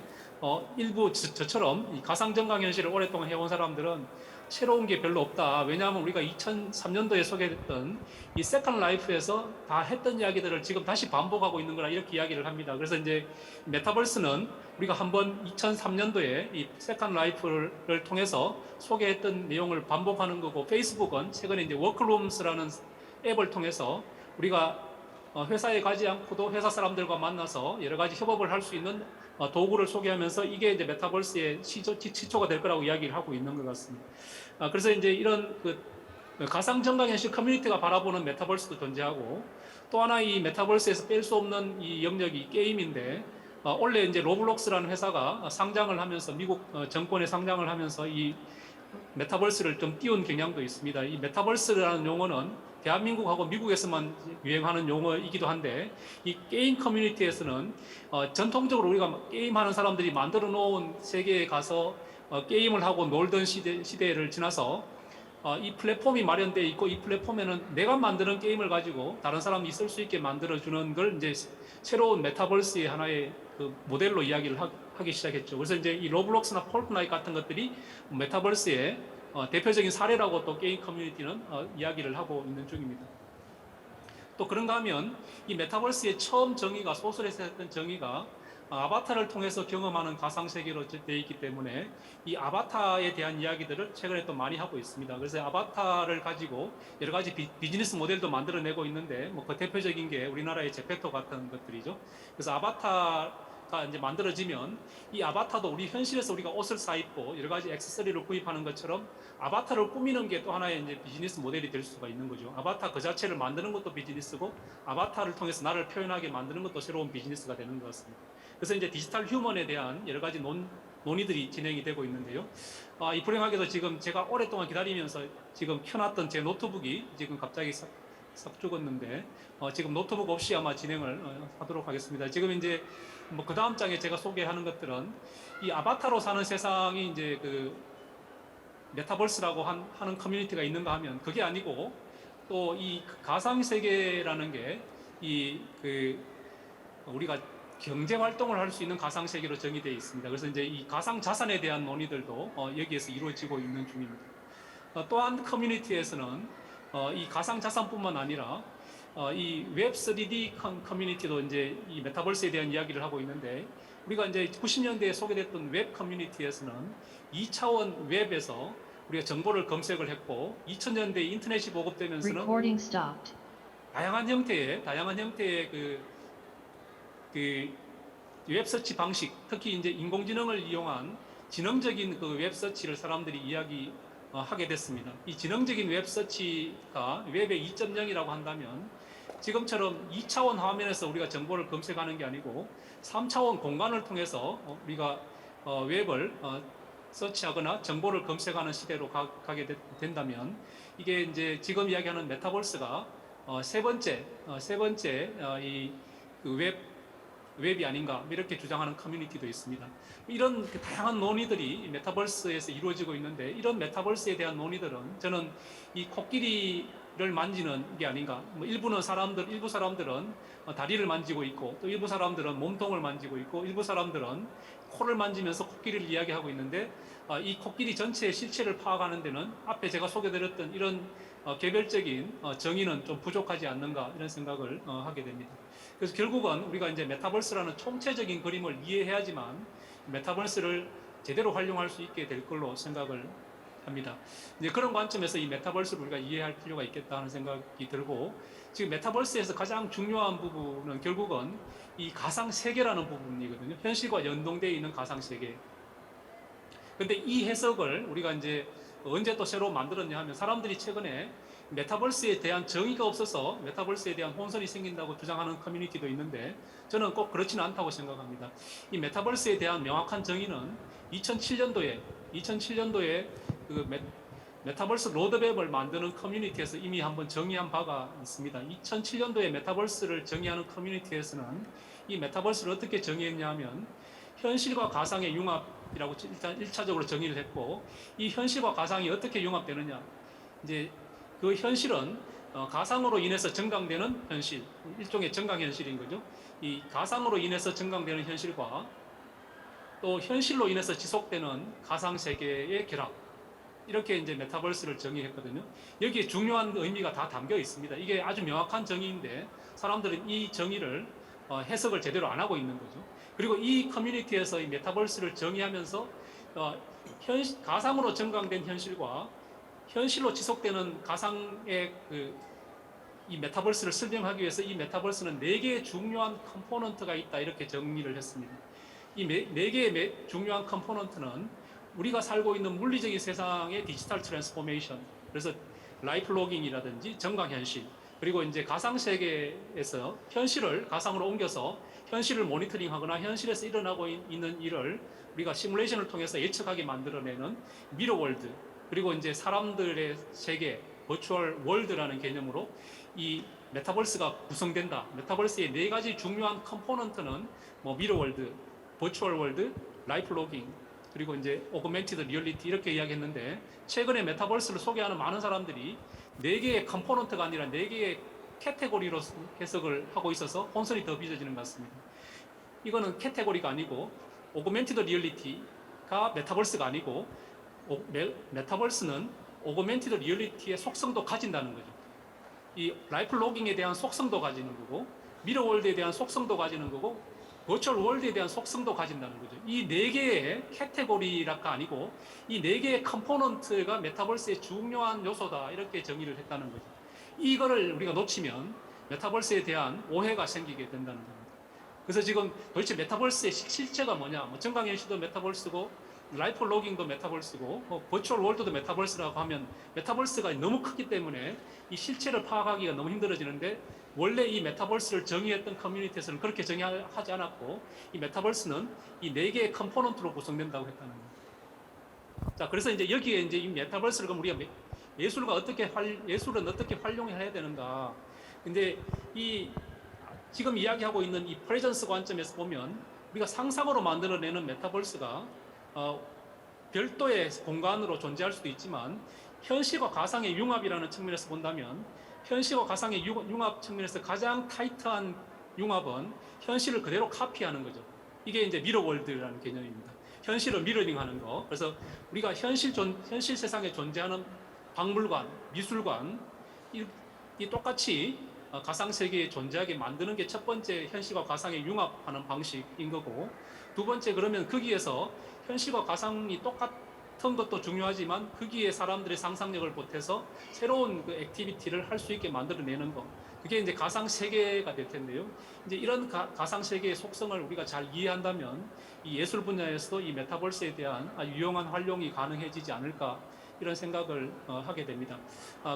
일부 저처럼 이 가상증강현실을 오랫동안 해온 사람들은 새로운 게 별로 없다. 왜냐하면 우리가 2003년도에 소개됐던 이 세컨드 라이프에서 다 했던 이야기들을 지금 다시 반복하고 있는 거라, 이렇게 이야기를 합니다. 그래서 이제 메타버스는 우리가 한번 2003년도에 이 세컨드 라이프를 통해서 소개했던 내용을 반복하는 거고, 페이스북은 최근에 이제 워크룸스라는 앱을 통해서 우리가 회사에 가지 않고도 회사 사람들과 만나서 여러 가지 협업을 할 수 있는 도구를 소개하면서 이게 이제 메타버스의 시초가 될 거라고 이야기를 하고 있는 것 같습니다. 그래서 이제 이런 가상증강현실 커뮤니티가 바라보는 메타버스도 존재하고, 또 하나 이 메타버스에서 뺄 수 없는 이 영역이 게임인데, 원래 이제 로블록스라는 회사가 상장을 하면서 미국 정권에 상장을 하면서 이 메타버스를 좀 띄운 경향도 있습니다. 이 메타버스라는 용어는 대한민국하고 미국에서만 유행하는 용어이기도 한데, 이 게임 커뮤니티에서는 전통적으로 우리가 게임하는 사람들이 만들어 놓은 세계에 가서 게임을 하고 놀던 시대를 지나서 이 플랫폼이 마련되어 있고, 이 플랫폼에는 내가 만드는 게임을 가지고 다른 사람이 쓸 수 있게 만들어주는 걸 이제 새로운 메타버스의 하나의 그 모델로 이야기를 하기 시작했죠. 그래서 이제 이 로블록스나 폴트나이트 같은 것들이 메타버스의 대표적인 사례라고 또 게임 커뮤니티는 이야기를 하고 있는 중입니다. 또 그런가 하면 이 메타버스의 처음 정의가, 소설에서 했던 정의가 아바타를 통해서 경험하는 가상 세계로 되어 있기 때문에 이 아바타에 대한 이야기들을 최근에 또 많이 하고 있습니다. 그래서 아바타를 가지고 여러 가지 비즈니스 모델도 만들어내고 있는데 뭐 그 대표적인 게 우리나라의 제페토 같은 것들이죠. 그래서 아바타가 이제 만들어지면 이 아바타도 우리 현실에서 우리가 옷을 사 입고 여러 가지 액세서리를 구입하는 것처럼 아바타를 꾸미는 게 또 하나의 이제 비즈니스 모델이 될 수가 있는 거죠. 아바타 그 자체를 만드는 것도 비즈니스고 아바타를 통해서 나를 표현하게 만드는 것도 새로운 비즈니스가 되는 것 같습니다. 그래서 이제 디지털 휴먼에 대한 여러 가지 논의들이 진행이 되고 있는데요. 이 불행하게도 지금 제가 오랫동안 기다리면서 지금 켜놨던 제 노트북이 지금 갑자기 싹 죽었는데 지금 노트북 없이 아마 진행을 하도록 하겠습니다. 지금 이제 뭐 그 다음 장에 제가 소개하는 것들은 이 아바타로 사는 세상이 이제 그 메타버스라고 하는 커뮤니티가 있는가 하면 그게 아니고 또 이 가상 세계라는 게 이 그 우리가 경제 활동을 할 수 있는 가상 세계로 정의되어 있습니다. 그래서 이제 이 가상 자산에 대한 논의들도 여기에서 이루어지고 있는 중입니다. 또한 커뮤니티에서는 이 가상 자산뿐만 아니라 이 웹 3D 커뮤니티도 이제 이 메타버스에 대한 이야기를 하고 있는데 우리가 이제 90년대에 소개됐던 웹 커뮤니티에서는 2차원 웹에서 우리가 정보를 검색을 했고 2000년대 인터넷이 보급되면서는
Recording stopped.
다양한 형태의 그 웹서치 방식, 특히 이제 인공지능을 이용한 지능적인 그 웹서치를 사람들이 이야기하게 됐습니다. 이 지능적인 웹서치가 웹의 2.0이라고 한다면 지금처럼 2차원 화면에서 우리가 정보를 검색하는 게 아니고 3차원 공간을 통해서 우리가 웹을 서치하거나 정보를 검색하는 시대로 가게 된다면 이게 이제 지금 이야기하는 메타버스가 세 번째 이 그 웹이 아닌가 이렇게 주장하는 커뮤니티도 있습니다. 이런 다양한 논의들이 메타버스에서 이루어지고 있는데 이런 메타버스에 대한 논의들은 저는 이 코끼리를 만지는 게 아닌가. 뭐 일부 사람들은 다리를 만지고 있고 또 일부 사람들은 몸통을 만지고 있고 일부 사람들은 코를 만지면서 코끼리를 이야기하고 있는데 이 코끼리 전체의 실체를 파악하는 데는 앞에 제가 소개드렸던 이런 개별적인 정의는 좀 부족하지 않는가 이런 생각을 하게 됩니다. 그래서 결국은 우리가 이제 메타버스라는 총체적인 그림을 이해해야지만 메타버스를 제대로 활용할 수 있게 될 걸로 생각을 합니다. 이제 그런 관점에서 이 메타버스를 우리가 이해할 필요가 있겠다는 생각이 들고 지금 메타버스에서 가장 중요한 부분은 결국은 이 가상 세계라는 부분이거든요. 현실과 연동되어 있는 가상 세계. 근데 이 해석을 우리가 이제 언제 또 새로 만들었냐 하면 사람들이 최근에 메타버스에 대한 정의가 없어서 메타버스에 대한 혼선이 생긴다고 주장하는 커뮤니티도 있는데 저는 꼭 그렇지는 않다고 생각합니다. 이 메타버스에 대한 명확한 정의는 2007년도에 그 메타버스 로드맵을 만드는 커뮤니티에서 이미 한번 정의한 바가 있습니다. 2007년도에 메타버스를 정의하는 커뮤니티에서는 이 메타버스를 어떻게 정의했냐 하면 현실과 가상의 융합이라고 일단 1차적으로 정의를 했고 이 현실과 가상이 어떻게 융합되느냐 이제 그 현실은 가상으로 인해서 증강되는 현실, 일종의 증강현실인 거죠. 이 가상으로 인해서 증강되는 현실과 또 현실로 인해서 지속되는 가상세계의 결합 이렇게 이제 메타버스를 정의했거든요. 여기에 중요한 의미가 다 담겨 있습니다. 이게 아주 명확한 정의인데 사람들은 이 정의를 해석을 제대로 안 하고 있는 거죠. 그리고 이 커뮤니티에서 이 메타버스를 정의하면서 가상으로 증강된 현실과 현실로 지속되는 가상의 이 메타버스를 설명하기 위해서 이 메타버스는 4개의 중요한 컴포넌트가 있다 이렇게 정리를 했습니다. 이 4개의 중요한 컴포넌트는 우리가 살고 있는 물리적인 세상의 디지털 트랜스포메이션, 그래서 라이프 로깅이라든지 정강현실, 그리고 이제 가상세계에서 현실을 가상으로 옮겨서 현실을 모니터링하거나 현실에서 일어나고 있는 일을 우리가 시뮬레이션을 통해서 예측하게 만들어내는 미러월드, 그리고 이제 사람들의 세계, 버추얼 월드라는 개념으로 이 메타버스가 구성된다. 메타버스의 4가지 중요한 컴포넌트는 뭐 미러월드, 버추얼 월드, 라이프 로깅, 그리고 이제 오그멘티드 리얼리티 이렇게 이야기했는데 최근에 메타버스를 소개하는 많은 사람들이 4개의 컴포넌트가 아니라 4개의 카테고리로 해석을 하고 있어서 혼선이 더 빚어지는 것 같습니다. 이거는 카테고리가 아니고 오그멘티드 리얼리티가 메타버스가 아니고 메타버스는 오그멘티드 리얼리티의 속성도 가진다는 거죠. 이 라이프 로깅에 대한 속성도 가지는 거고 미러월드에 대한 속성도 가지는 거고 버추얼 월드에 대한 속성도 가진다는 거죠. 이 네 개의 캐테고리라가 아니고 이 네 개의 컴포넌트가 메타버스의 중요한 요소다 이렇게 정의를 했다는 거죠. 이거를 우리가 놓치면 메타버스에 대한 오해가 생기게 된다는 겁니다. 그래서 지금 도대체 메타버스의 실체가 뭐냐? 뭐 증강현실도 메타버스고 라이프 로깅도 메타버스고 버추얼 월드도 메타버스라고 하면 메타버스가 너무 크기 때문에 이 실체를 파악하기가 너무 힘들어지는데 원래 이 메타버스를 정의했던 커뮤니티에서는 그렇게 정의하지 않았고 이 메타버스는 이 네 개의 컴포넌트로 구성된다고 했다는 거예요. 자, 그래서 이제 여기에 이제 이 메타버스를 그럼 우리가 예술은 어떻게 활용해야 되는가? 근데 이 지금 이야기하고 있는 이 프레전스 관점에서 보면 우리가 상상으로 만들어내는 메타버스가 별도의 공간으로 존재할 수도 있지만 현실과 가상의 융합이라는 측면에서 본다면 현실과 가상의 융합 측면에서 가장 타이트한 융합은 현실을 그대로 카피하는 거죠. 이게 이제 미러월드라는 개념입니다. 현실을 미러링하는 거. 그래서 우리가 현실 세상에 존재하는 박물관, 미술관 이 똑같이 가상 세계에 존재하게 만드는 게 첫 번째 현실과 가상의 융합하는 방식인 거고, 두 번째 그러면 거기에서 현실과 가상이 똑같은 것도 중요하지만 거기에 사람들의 상상력을 보태서 새로운 그 액티비티를 할 수 있게 만들어내는 거. 그게 이제 가상 세계가 될 텐데요. 이제 이런 가상 세계의 속성을 우리가 잘 이해한다면 이 예술 분야에서도 이 메타버스에 대한 아주 유용한 활용이 가능해지지 않을까 이런 생각을 하게 됩니다.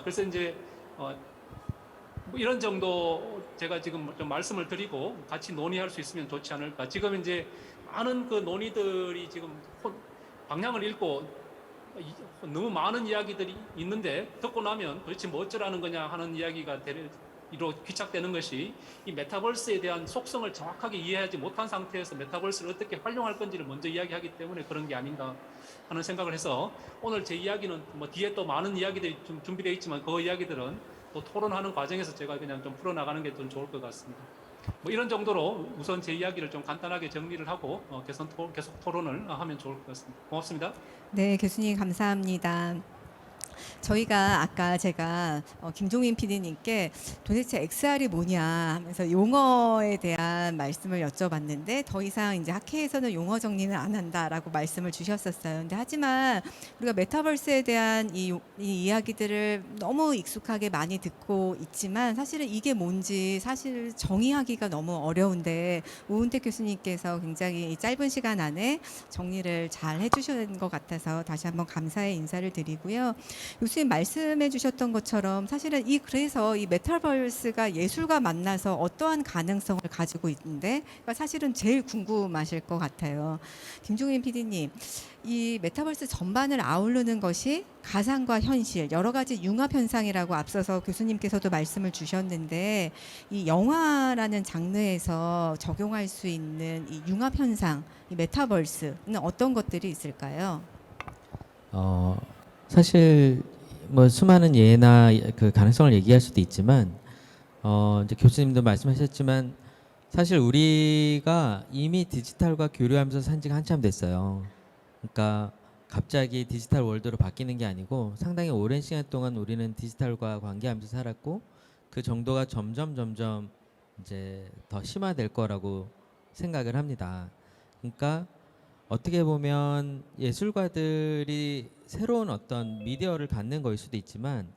그래서 이제 뭐 이런 정도 제가 지금 좀 말씀을 드리고 같이 논의할 수 있으면 좋지 않을까. 지금 이제 많은 그 논의들이 지금 방향을 잃고 너무 많은 이야기들이 있는데 듣고 나면 도대체 뭐 어쩌라는 거냐 하는 이야기가 이로 귀착되는 것이 이 메타버스에 대한 속성을 정확하게 이해하지 못한 상태에서 메타버스를 어떻게 활용할 건지를 먼저 이야기하기 때문에 그런 게 아닌가 하는 생각을 해서 오늘 제 이야기는 뭐 뒤에 또 많은 이야기들이 좀 준비되어 있지만 그 이야기들은 또 토론하는 과정에서 제가 그냥 좀 풀어나가는 게 좀 좋을 것 같습니다. 뭐 이런 정도로 우선 제 이야기를 좀 간단하게 정리를 하고 계속 토론을 하면 좋을 것 같습니다. 고맙습니다.
네, 교수님 감사합니다. 저희가 아까 제가 김종민 PD님께 도대체 XR이 뭐냐 하면서 용어에 대한 말씀을 여쭤봤는데 더 이상 이제 학회에서는 용어 정리는 안 한다라고 말씀을 주셨었어요. 근데 하지만 우리가 메타버스에 대한 이 이야기들을 너무 익숙하게 많이 듣고 있지만 사실은 이게 뭔지 사실 정의하기가 너무 어려운데 오은택 교수님께서 굉장히 이 짧은 시간 안에 정리를 잘 해주신 것 같아서 다시 한번 감사의 인사를 드리고요. 교수님 말씀해 주셨던 것처럼 사실은 그래서 이 메타버스가 예술과 만나서 어떠한 가능성을 가지고 있는데 그러니까 사실은 제일 궁금하실 것 같아요. 김종인 PD님, 이 메타버스 전반을 아우르는 것이 가상과 현실, 여러 가지 융합 현상이라고 앞서서 교수님께서도 말씀을 주셨는데 이 영화라는 장르에서 적용할 수 있는 이 융합 현상, 이 메타버스는 어떤 것들이 있을까요?
사실 뭐 수많은 예나 그 가능성을 얘기할 수도 있지만 이제 교수님도 말씀하셨지만 사실 우리가 이미 디지털과 교류하면서 산 지가 한참 됐어요. 그러니까 갑자기 디지털 월드로 바뀌는 게 아니고 상당히 오랜 시간 동안 우리는 디지털과 관계하면서 살았고 그 정도가 점점 이제 더 심화될 거라고 생각을 합니다. 그러니까 어떻게 보면 예술가들이 새로운 어떤 미디어를 갖는 거일 수도 있지만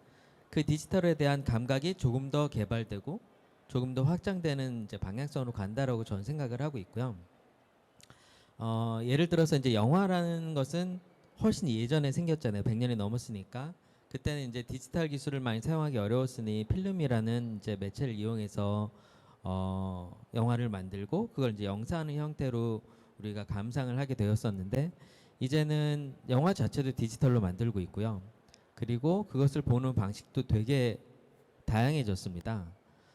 그 디지털에 대한 감각이 조금 더 개발되고 조금 더 확장되는 이제 방향성으로 간다라고 저는 생각을 하고 있고요. 예를 들어서 이제 영화라는 것은 훨씬 예전에 생겼잖아요. 100년이 넘었으니까. 그때는 이제 디지털 기술을 많이 사용하기 어려웠으니 필름이라는 이제 매체를 이용해서 영화를 만들고 그걸 이제 영상하는 형태로 우리가 감상을 하게 되었었는데 이제는 영화 자체도 디지털로 만들고 있고요. 그리고 그것을 보는 방식도 되게 다양해졌습니다.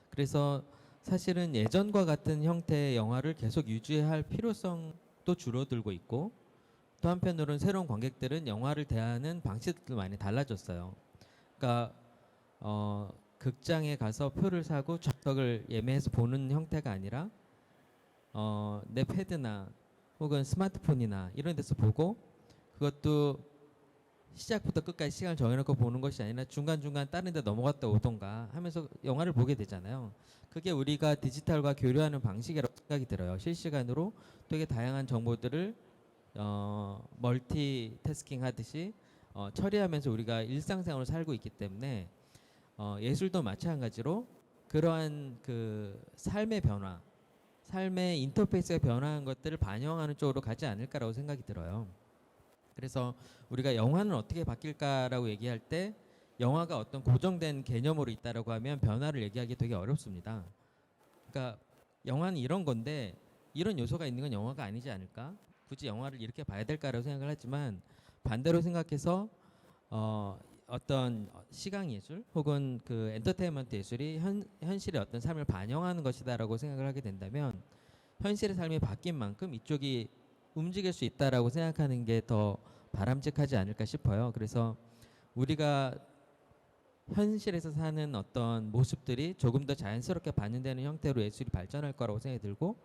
그래서 사실은 예전과 같은 형태의 영화를 계속 유지할 필요성도 줄어들고 있고 또 한편으로는 새로운 관객들은 영화를 대하는 방식도 많이 달라졌어요. 그러니까 극장에 가서 표를 사고 좌석을 예매해서 보는 형태가 아니라 내 패드나 혹은 스마트폰이나 이런 데서 보고 그것도 시작부터 끝까지 시간을 정해놓고 보는 것이 아니라 중간중간 다른 데 넘어갔다 오던가 하면서 영화를 보게 되잖아요. 그게 우리가 디지털과 교류하는 방식이라고 생각이 들어요. 실시간으로 되게 다양한 정보들을 멀티태스킹 하듯이 처리하면서 우리가 일상생활을 살고 있기 때문에 예술도 마찬가지로 그러한 그 삶의 변화, 삶의 인터페이스가 변화한 것들을 반영하는 쪽으로 가지 않을까라고 생각이 들어요. 그래서 우리가 영화는 어떻게 바뀔까라고 얘기할 때 영화가 어떤 고정된 개념으로 있다라고 하면 변화를 얘기하기 되게 어렵습니다. 그러니까 영화는 이런 건데 이런 요소가 있는 건 영화가 아니지 않을까? 굳이 영화를 이렇게 봐야 될까라고 생각을 하지만 반대로 생각해서 어떤 시각 예술 혹은 그 엔터테인먼트 예술이 현실의 어떤 삶을 반영하는 것이다라고 생각을 하게 된다면 현실의 삶이 바뀐 만큼 이쪽이 움직일 수 있다라고 생각하는 게 더 바람직하지 않을까 싶어요. 그래서 우리가 현실에서 사는 어떤 모습들이 조금 더 자연스럽게 반영되는 형태로 예술이 발전할 거라고 생각이 들고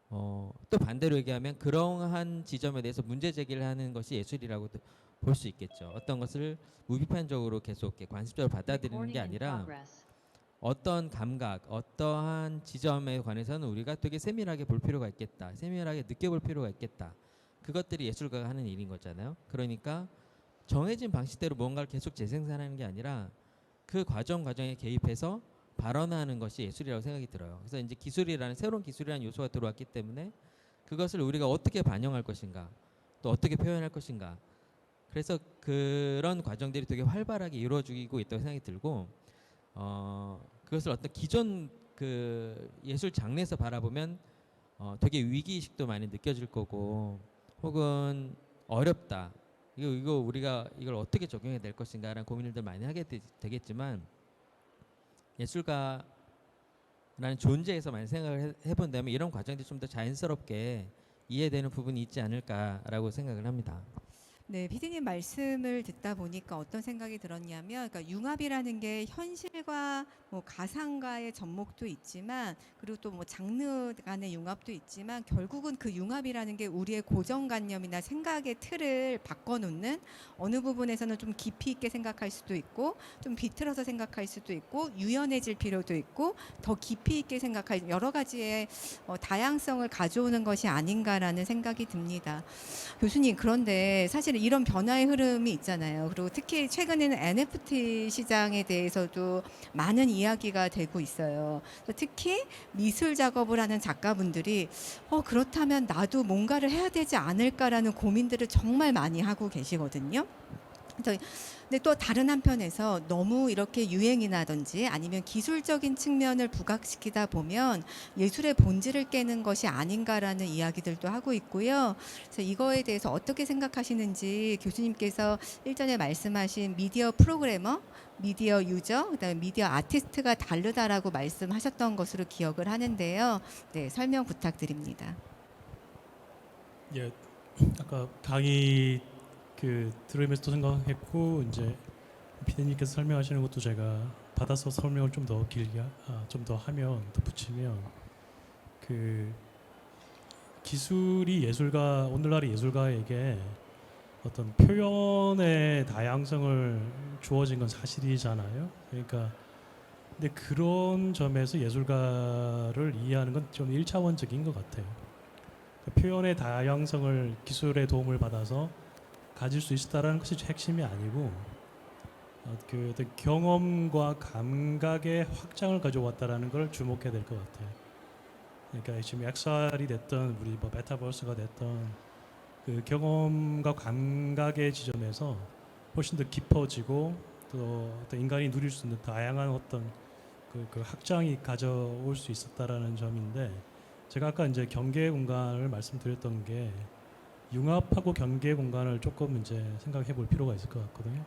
또 반대로 얘기하면 그러한 지점에 대해서 문제 제기를 하는 것이 예술이라고 볼 수 있겠죠. 어떤 것을 무비판적으로 계속 이렇게 관습적으로 받아들이는 게 아니라 어떤 감각, 어떠한 지점에 관해서는 우리가 되게 세밀하게 볼 필요가 있겠다. 세밀하게 느껴볼 필요가 있겠다. 그것들이 예술가가 하는 일인 거잖아요. 그러니까 정해진 방식대로 뭔가를 계속 재생산하는 게 아니라 그 과정에 개입해서 발언하는 것이 예술이라고 생각이 들어요. 그래서 이제 기술이라는 새로운 기술이라는 요소가 들어왔기 때문에 그것을 우리가 어떻게 반영할 것인가, 또 어떻게 표현할 것인가. 그래서 그런 과정들이 되게 활발하게 이루어지고 있다고 생각이 들고 그것을 어떤 기존 그 예술 장르에서 바라보면 되게 위기의식도 많이 느껴질 거고 혹은 어렵다. 이거 우리가 이걸 어떻게 적용해야 될 것인가라는 고민을 많이 하게 되겠지만 예술가라는 존재에서 많이 생각을 해본다면 이런 과정들이 좀 더 자연스럽게 이해되는 부분이 있지 않을까라고 생각을 합니다.
네, 피디님 말씀을 듣다 보니까 어떤 생각이 들었냐면, 그러니까 융합이라는 게 현실과 뭐 가상과의 접목도 있지만, 그리고 또 뭐 장르 간의 융합도 있지만, 결국은 그 융합이라는 게 우리의 고정관념이나 생각의 틀을 바꿔놓는 어느 부분에서는 좀 깊이 있게 생각할 수도 있고, 좀 비틀어서 생각할 수도 있고, 유연해질 필요도 있고, 더 깊이 있게 생각할 여러 가지의 다양성을 가져오는 것이 아닌가라는 생각이 듭니다. 교수님, 그런데 사실 이런 변화의 흐름이 있잖아요. 그리고 특히 최근에는 NFT 시장에 대해서도 많은 이야기가 되고 있어요. 특히 미술 작업을 하는 작가분들이 그렇다면 나도 뭔가를 해야 되지 않을까라는 고민들을 정말 많이 하고 계시거든요. 근데 또 다른 한편에서 너무 이렇게 유행이라든지 아니면 기술적인 측면을 부각시키다 보면 예술의 본질을 깨는 것이 아닌가라는 이야기들도 하고 있고요. 그래서 이거에 대해서 어떻게 생각하시는지 교수님께서 일전에 말씀하신 미디어 프로그래머, 미디어 유저, 그다음에 미디어 아티스트가 다르다라고 말씀하셨던 것으로 기억을 하는데요. 네, 설명 부탁드립니다.
예, 아까 강의 들으면서 또 생각했고 이제 피디님께서 설명하시는 것도 제가 받아서 설명을 좀 더 길게 좀 더 하면 더 붙이면 그 기술이 오늘날의 예술가에게 어떤 표현의 다양성을 주어진 건 사실이잖아요. 그러니까 근데 그런 점에서 예술가를 이해하는 건 좀 1차원적인 것 같아요. 표현의 다양성을 기술의 도움을 받아서 가질 수 있었다라는 것이 핵심이 아니고 그 어떤 경험과 감각의 확장을 가져왔다라는 걸 주목해야 될 것 같아요. 그러니까 지금 XR이 됐던 우리 뭐 메타버스가 됐던 그 경험과 감각의 지점에서 훨씬 더 깊어지고 또 어떤 인간이 누릴 수 있는 다양한 어떤 그 확장이 가져올 수 있었다라는 점인데 제가 아까 이제 경계 공간을 말씀드렸던 게 융합하고 경계 공간을 조금 이제 생각해 볼 필요가 있을 것 같거든요.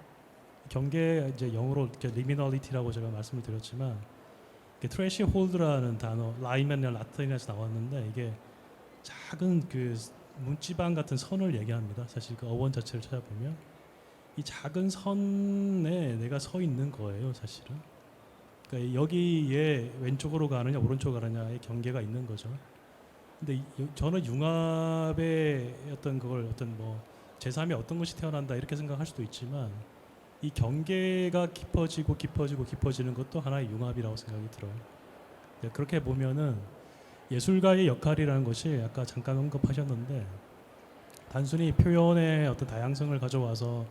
경계 이제 영어로 이렇게 리미널리티라고 제가 말씀을 드렸지만 트래시 홀드라는 단어 라인맨 라틴에서 나왔는데 이게 작은 그 문지방 같은 선을 얘기합니다. 사실 그 어원 자체를 찾아보면 이 작은 선에 내가 서 있는 거예요, 사실은. 그러니까 여기에 왼쪽으로 가느냐 오른쪽으로 가느냐의 경계가 있는 거죠. 근데 저는 융합의 어떤 그걸 어떤 뭐 제3의 어떤 것이 태어난다 이렇게 생각할 수도 있지만 이 경계가 깊어지는 것도 하나의 융합이라고 생각이 들어요. 네, 그렇게 보면은 예술가의 역할이라는 것이 아까 잠깐 언급하셨는데 단순히 표현의 어떤 다양성을 가져와서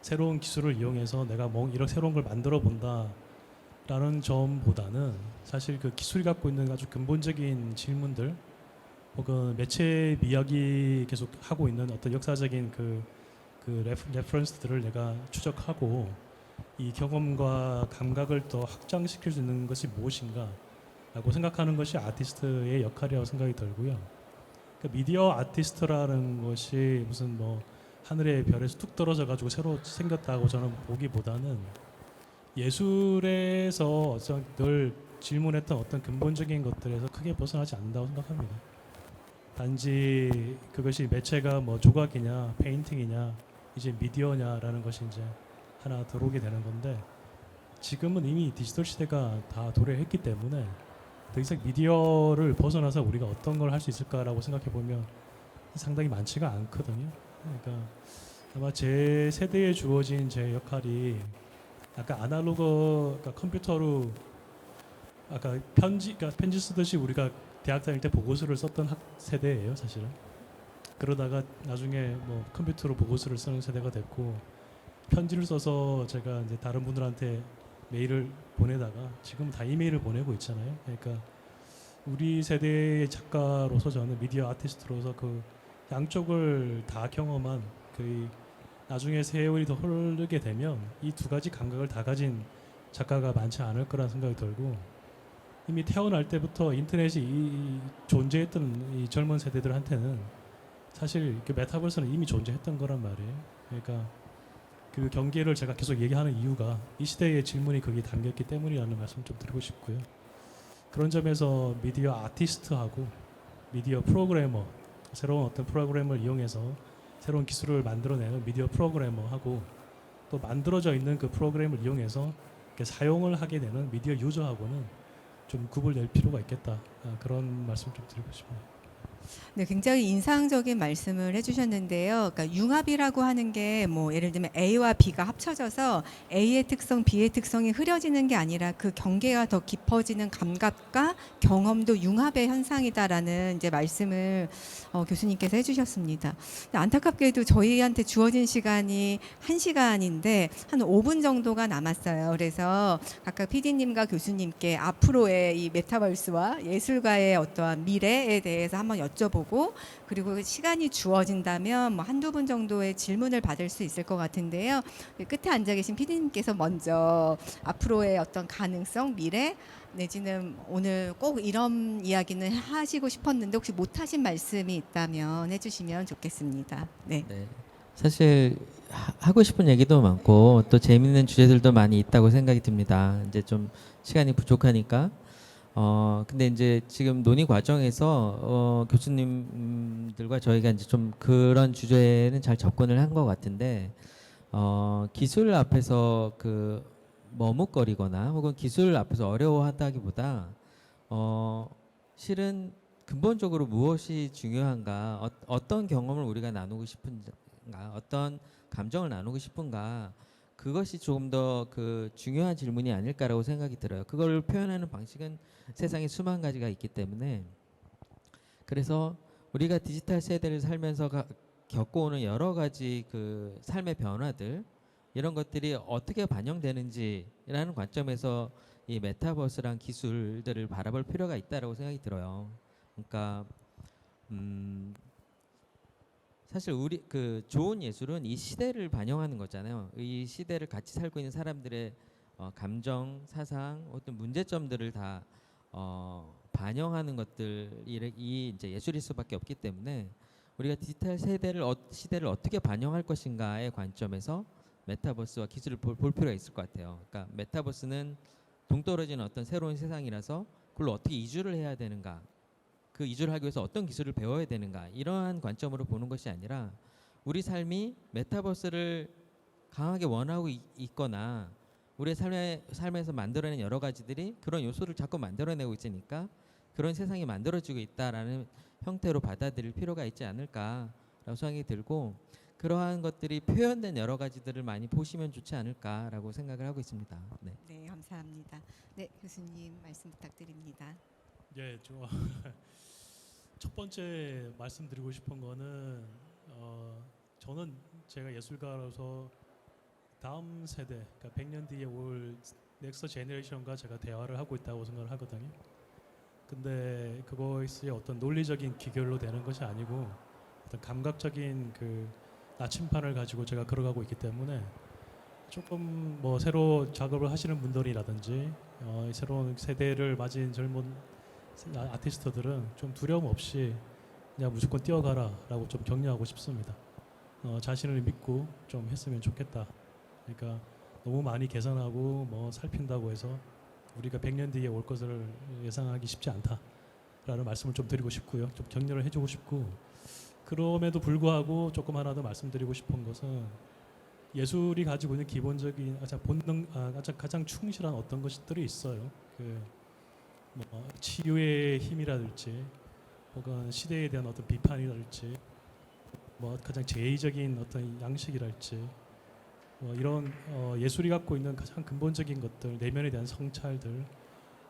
새로운 기술을 이용해서 내가 뭐 이런 새로운 걸 만들어 본다라는 점보다는 사실 그 기술이 갖고 있는 아주 근본적인 질문들 혹은 매체 미학이 계속 하고 있는 어떤 역사적인 그 레퍼런스들을 내가 추적하고 이 경험과 감각을 더 확장시킬 수 있는 것이 무엇인가 라고 생각하는 것이 아티스트의 역할이라고 생각이 들고요. 그러니까 미디어 아티스트라는 것이 무슨 뭐 하늘의 별에서 툭 떨어져 가지고 새로 생겼다고 저는 보기보다는 예술에서 늘 질문했던 어떤 근본적인 것들에서 크게 벗어나지 않는다고 생각합니다. 단지 그것이 매체가 뭐 조각이냐 페인팅이냐 이제 미디어냐라는 것이 이제 하나 들어오게 되는 건데 지금은 이미 디지털 시대가 다 도래했기 때문에 더 이상 미디어를 벗어나서 우리가 어떤 걸 할 수 있을까라고 생각해 보면 상당히 많지가 않거든요. 그러니까 아마 제 세대에 주어진 제 역할이 아까 아날로그 그러니까 컴퓨터로 아까 그러니까 편지 쓰듯이 우리가 대학 다닐 때 보고서를 썼던 세대예요, 사실은. 그러다가 나중에 뭐 컴퓨터로 보고서를 쓰는 세대가 됐고 편지를 써서 제가 이제 다른 분들한테 메일을 보내다가 지금 다 이메일을 보내고 있잖아요. 그러니까 우리 세대의 작가로서 저는 미디어 아티스트로서 그 양쪽을 다 경험한 그 나중에 세월이 더 흐르게 되면 이 두 가지 감각을 다 가진 작가가 많지 않을 거라는 생각이 들고 이미 태어날 때부터 인터넷이 존재했던 이 젊은 세대들한테는 사실 그 메타버스는 이미 존재했던 거란 말이에요. 그러니까 그 경계를 제가 계속 얘기하는 이유가 이 시대의 질문이 거기에 담겼기 때문이라는 말씀 좀 드리고 싶고요. 그런 점에서 미디어 아티스트하고 미디어 프로그래머, 새로운 어떤 프로그램을 이용해서 새로운 기술을 만들어내는 미디어 프로그래머하고 또 만들어져 있는 그 프로그램을 이용해서 이렇게 사용을 하게 되는 미디어 유저하고는 좀 구분될 필요가 있겠다. 그런 말씀 좀 드리고 싶어요.
네, 굉장히 인상적인 말씀을 해주셨는데요. 그러니까 융합이라고 하는 게 뭐 예를 들면 A와 B가 합쳐져서 A의 특성, B의 특성이 흐려지는 게 아니라 그 경계가 더 깊어지는 감각과 경험도 융합의 현상이다라는 이제 말씀을 교수님께서 해주셨습니다. 안타깝게도 저희한테 주어진 시간이 1시간인데 한 5분 정도가 남았어요. 그래서 각각 PD님과 교수님께 앞으로의 이 메타버스와 예술가의 어떠한 미래에 대해서 한번 여쭤보고 그리고 시간이 주어진다면 뭐 한두 분 정도의 질문을 받을 수 있을 것 같은데요. 끝에 앉아 계신 PD님께서 먼저 앞으로의 어떤 가능성, 미래 내지는 오늘 꼭 이런 이야기는 하시고 싶었는데 혹시 못하신 말씀이 있다면 해주시면 좋겠습니다. 네.
네. 사실 하고 싶은 얘기도 많고 또 재밌는 주제들도 많이 있다고 생각이 듭니다. 이제 좀 시간이 부족하니까 근데 이제 지금 논의 과정에서 교수님들과 저희가 이제 좀 그런 주제는 잘 접근을 한 것 같은데 기술 앞에서 그 머뭇거리거나 혹은 기술 앞에서 어려워하다기보다 실은 근본적으로 무엇이 중요한가, 어떤 경험을 우리가 나누고 싶은가, 어떤 감정을 나누고 싶은가, 그것이 조금 더 그 중요한 질문이 아닐까라고 생각이 들어요. 그걸 표현하는 방식은 세상에 수만 가지가 있기 때문에 그래서 우리가 디지털 세대를 살면서 겪어오는 여러 가지 그 삶의 변화들 이런 것들이 어떻게 반영되는지라는 관점에서 이 메타버스란 기술들을 바라볼 필요가 있다라고 생각이 들어요. 그러니까 사실 우리 그 좋은 예술은 이 시대를 반영하는 거잖아요. 이 시대를 같이 살고 있는 사람들의 감정, 사상, 어떤 문제점들을 다 반영하는 것들이 이제 예술일 수밖에 없기 때문에 우리가 디지털 시대를 어떻게 반영할 것인가의 관점에서 메타버스와 기술을 볼 필요가 있을 것 같아요. 그러니까 메타버스는 동떨어지는 어떤 새로운 세상이라서 그걸 어떻게 이주를 해야 되는가, 그 이주를 하기 위해서 어떤 기술을 배워야 되는가, 이러한 관점으로 보는 것이 아니라 우리 삶이 메타버스를 강하게 원하고 있거나 우리의 삶에서 만들어낸 여러 가지들이 그런 요소를 자꾸 만들어내고 있으니까 그런 세상이 만들어지고 있다라는 형태로 받아들일 필요가 있지 않을까라고 생각이 들고, 그러한 것들이 표현된 여러 가지들을 많이 보시면 좋지 않을까라고 생각을 하고 있습니다. 네.
네, 감사합니다. 네, 교수님 말씀 부탁드립니다.
예, 첫 번째 말씀드리고 싶은 거는 저는 제가 예술가로서 다음 세대, 그러니까 100년 뒤에 올 넥스트 제너레이션과 제가 대화를 하고 있다고 생각을 하거든요. 근데 그것이 어떤 논리적인 기결로 되는 것이 아니고 어떤 감각적인 그 나침판을 가지고 제가 걸어가고 있기 때문에 조금 뭐 새로 작업을 하시는 분들이라든지 새로운 세대를 맞은 젊은 아티스트들은 좀 두려움 없이 그냥 무조건 뛰어가라라고 좀 격려하고 싶습니다. 자신을 믿고 좀 했으면 좋겠다. 그러니까 너무 많이 계산하고 뭐 살핀다고 해서 우리가 100년 뒤에 올 것을 예상하기 쉽지 않다라는 말씀을 좀 드리고 싶고요. 좀 격려를 해주고 싶고, 그럼에도 불구하고 조금 하나 더 말씀드리고 싶은 것은 예술이 가지고 있는 기본적인 가장 충실한 어떤 것들이 있어요. 뭐 치유의 힘이라든지 혹은 시대에 대한 어떤 비판이랄지 뭐 가장 제의적인 어떤 양식이랄지 뭐 이런 예술이 갖고 있는 가장 근본적인 것들, 내면에 대한 성찰들,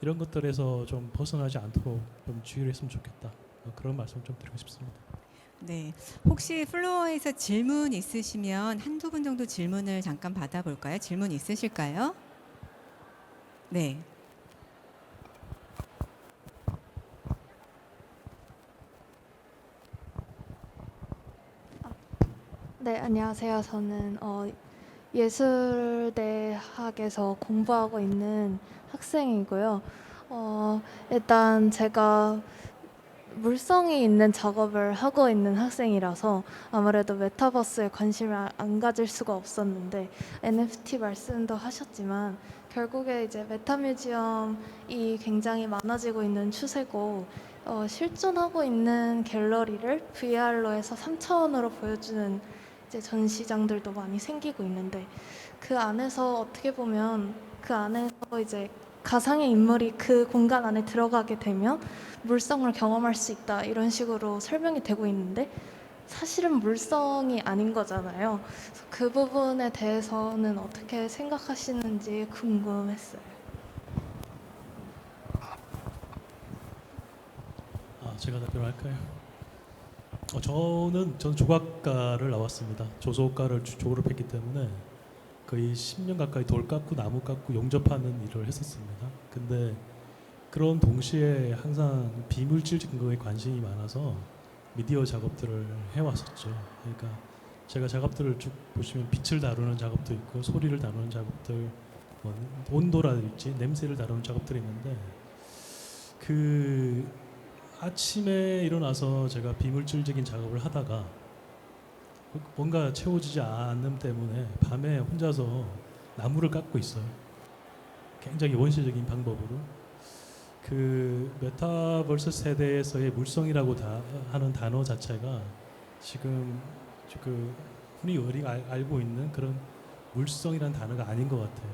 이런 것들에서 좀 벗어나지 않도록 좀 주의를 했으면 좋겠다. 그런 말씀 좀 드리고 싶습니다.
네, 혹시 플로어에서 질문 있으시면 한두 분 정도 질문을 잠깐 받아볼까요? 질문 있으실까요? 네.
네, 안녕하세요. 저는 예술대학에서 공부하고 있는 학생이고요. 일단 제가 물성이 있는 작업을 하고 있는 학생이라서 아무래도 메타버스에 관심을 안 가질 수가 없었는데, NFT 말씀도 하셨지만 결국에 이제 메타뮤지엄이 굉장히 많아지고 있는 추세고, 실존하고 있는 갤러리를 VR로 해서 3차원으로 보여주는 이제 전시장들도 많이 생기고 있는데, 그 안에서 어떻게 보면 그 안에서 이제 가상의 인물이 그 공간 안에 들어가게 되면 물성을 경험할 수 있다, 이런 식으로 설명이 되고 있는데 사실은 물성이 아닌 거잖아요. 그래서 그 부분에 대해서는 어떻게 생각하시는지 궁금했어요.
제가 답변을 할까요? 저는 조각가를 나왔습니다. 조소가를 졸업했기 때문에 거의 10년 가까이 돌 깎고 나무 깎고 용접하는 일을 했었습니다. 근데 그런 동시에 항상 비물질 증거에 관심이 많아서 미디어 작업들을 해왔었죠. 그러니까 제가 작업들을 쭉 보시면 빛을 다루는 작업도 있고 소리를 다루는 작업들, 뭐 온도라든지 냄새를 다루는 작업들이 있는데, 그 아침에 일어나서 제가 비물질적인 작업을 하다가 뭔가 채워지지 않음 때문에 밤에 혼자서 나무를 깎고 있어요. 굉장히 원시적인 방법으로. 그 메타버스 세대에서의 물성이라고 하는 단어 자체가 지금 그 흔히 우리가 알고 있는 그런 물성이라는 단어가 아닌 것 같아요.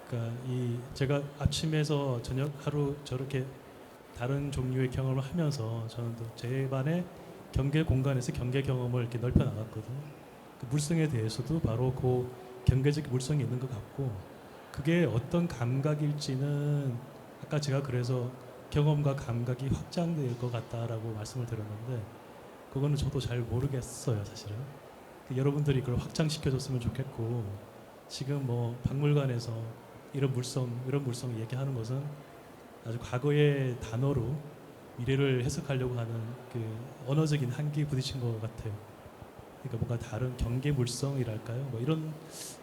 그러니까 제가 아침에서 저녁 하루 저렇게 다른 종류의 경험을 하면서 저는 또 제 반의 경계 공간에서 경계 경험을 이렇게 넓혀 나갔거든요. 그 물성에 대해서도 바로 그 경계적 물성이 있는 것 같고, 그게 어떤 감각일지는 아까 제가 그래서 경험과 감각이 확장될 것 같다라고 말씀을 드렸는데, 그거는 저도 잘 모르겠어요, 사실은. 여러분들이 그걸 확장시켜줬으면 좋겠고, 지금 뭐 박물관에서 이런 물성 얘기하는 것은 아주 과거의 단어로 미래를 해석하려고 하는 그 언어적인 한계에 부딪힌 것 같아요. 그러니까 뭔가 다른 경계 물성이랄까요? 뭐 이런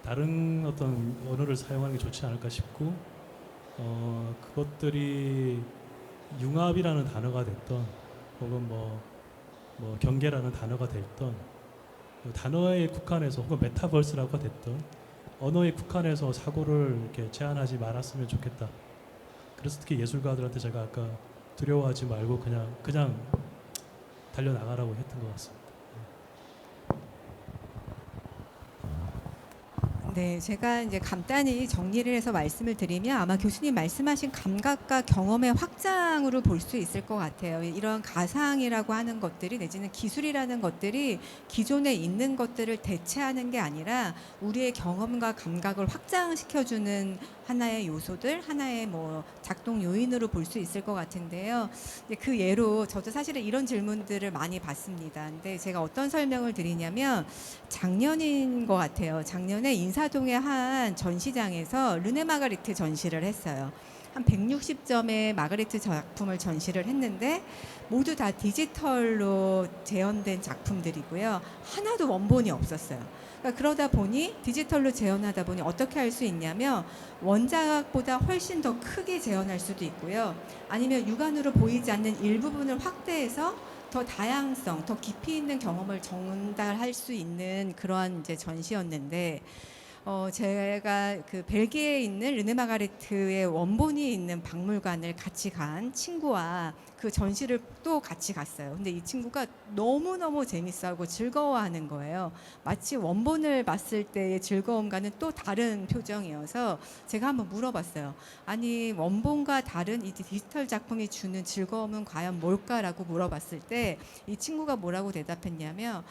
다른 어떤 언어를 사용하는 게 좋지 않을까 싶고, 그것들이 융합이라는 단어가 됐던 혹은 뭐 경계라는 단어가 됐던, 단어에 국한해서 혹은 메타버스라고 됐던 언어에 국한해서 사고를 이렇게 제한하지 말았으면 좋겠다. 그래서 특히 예술가들한테 제가 아까 두려워하지 말고 그냥 달려나가라고 했던 것 같습니다.
네, 제가 이제 간단히 정리를 해서 말씀을 드리면 아마 교수님 말씀하신 감각과 경험의 확장으로 볼 수 있을 것 같아요. 이런 가상이라고 하는 것들이 내지는 기술이라는 것들이 기존에 있는 것들을 대체하는 게 아니라 우리의 경험과 감각을 확장시켜주는 하나의 요소들, 하나의 뭐 작동 요인으로 볼 수 있을 것 같은데요. 이제 그 예로 저도 사실은 이런 질문들을 많이 받습니다. 근데 제가 어떤 설명을 드리냐면 작년인 것 같아요. 작년에 인사동의 한 전시장에서 르네 마가리트 전시를 했어요. 한 160점의 마가리트 작품을 전시를 했는데 모두 다 디지털로 재현된 작품들이고요. 하나도 원본이 없었어요. 그러니까 그러다 보니 디지털로 재현하다 보니 어떻게 할 수 있냐면 원작보다 훨씬 더 크게 재현할 수도 있고요. 아니면 육안으로 보이지 않는 일부분을 확대해서 더 다양성, 더 깊이 있는 경험을 전달할 수 있는 그러한 이제 전시였는데 제가 그 벨기에에 있는 르네 마가리트의 원본이 있는 박물관을 같이 간 친구와 그 전시를 또 같이 갔어요. 근데 이 친구가 너무너무 재밌어하고 즐거워하는 거예요. 마치 원본을 봤을 때의 즐거움과는 또 다른 표정이어서 제가 한번 물어봤어요. 아니, 원본과 다른 이 디지털 작품이 주는 즐거움은 과연 뭘까라고 물어봤을 때 이 친구가 뭐라고 대답했냐면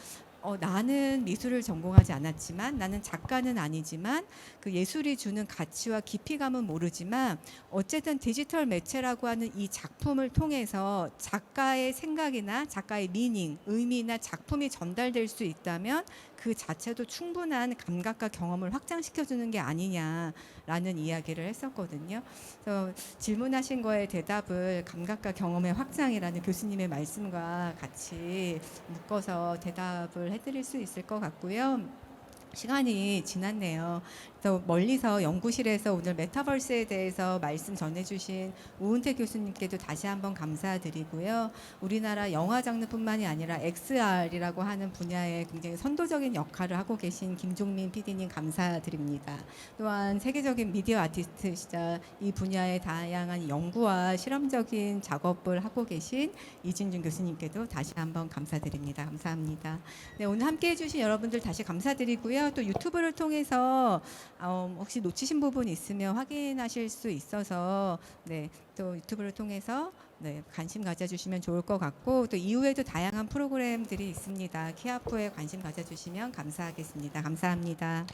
나는 미술을 전공하지 않았지만 나는 작가는 아니지만 그 예술이 주는 가치와 깊이감은 모르지만 어쨌든 디지털 매체라고 하는 이 작품을 통해서 작가의 생각이나 작가의 미닝, 의미나 작품이 전달될 수 있다면 그 자체도 충분한 감각과 경험을 확장시켜주는 게 아니냐라는 이야기를 했었거든요. 그래서 질문하신 거에 대답을 감각과 경험의 확장이라는 교수님의 말씀과 같이 묶어서 대답을 해드릴 수 있을 것 같고요. 시간이 지났네요. 그래서 멀리서 연구실에서 오늘 메타버스에 대해서 말씀 전해주신 우은태 교수님께도 다시 한번 감사드리고요. 우리나라 영화 장르뿐만이 아니라 XR이라고 하는 분야에 굉장히 선도적인 역할을 하고 계신 김종민 PD님 감사드립니다. 또한 세계적인 미디어 아티스트시자 이 분야의 다양한 연구와 실험적인 작업을 하고 계신 이진준 교수님께도 다시 한번 감사드립니다. 감사합니다. 네, 오늘 함께해 주신 여러분들 다시 감사드리고요. 또 유튜브를 통해서 혹시 놓치신 부분 있으면 확인하실 수 있어서 또 유튜브를 통해서 관심 가져주시면 좋을 것 같고 또 이후에도 다양한 프로그램들이 있습니다. 키아프에 관심 가져주시면 감사하겠습니다. 감사합니다.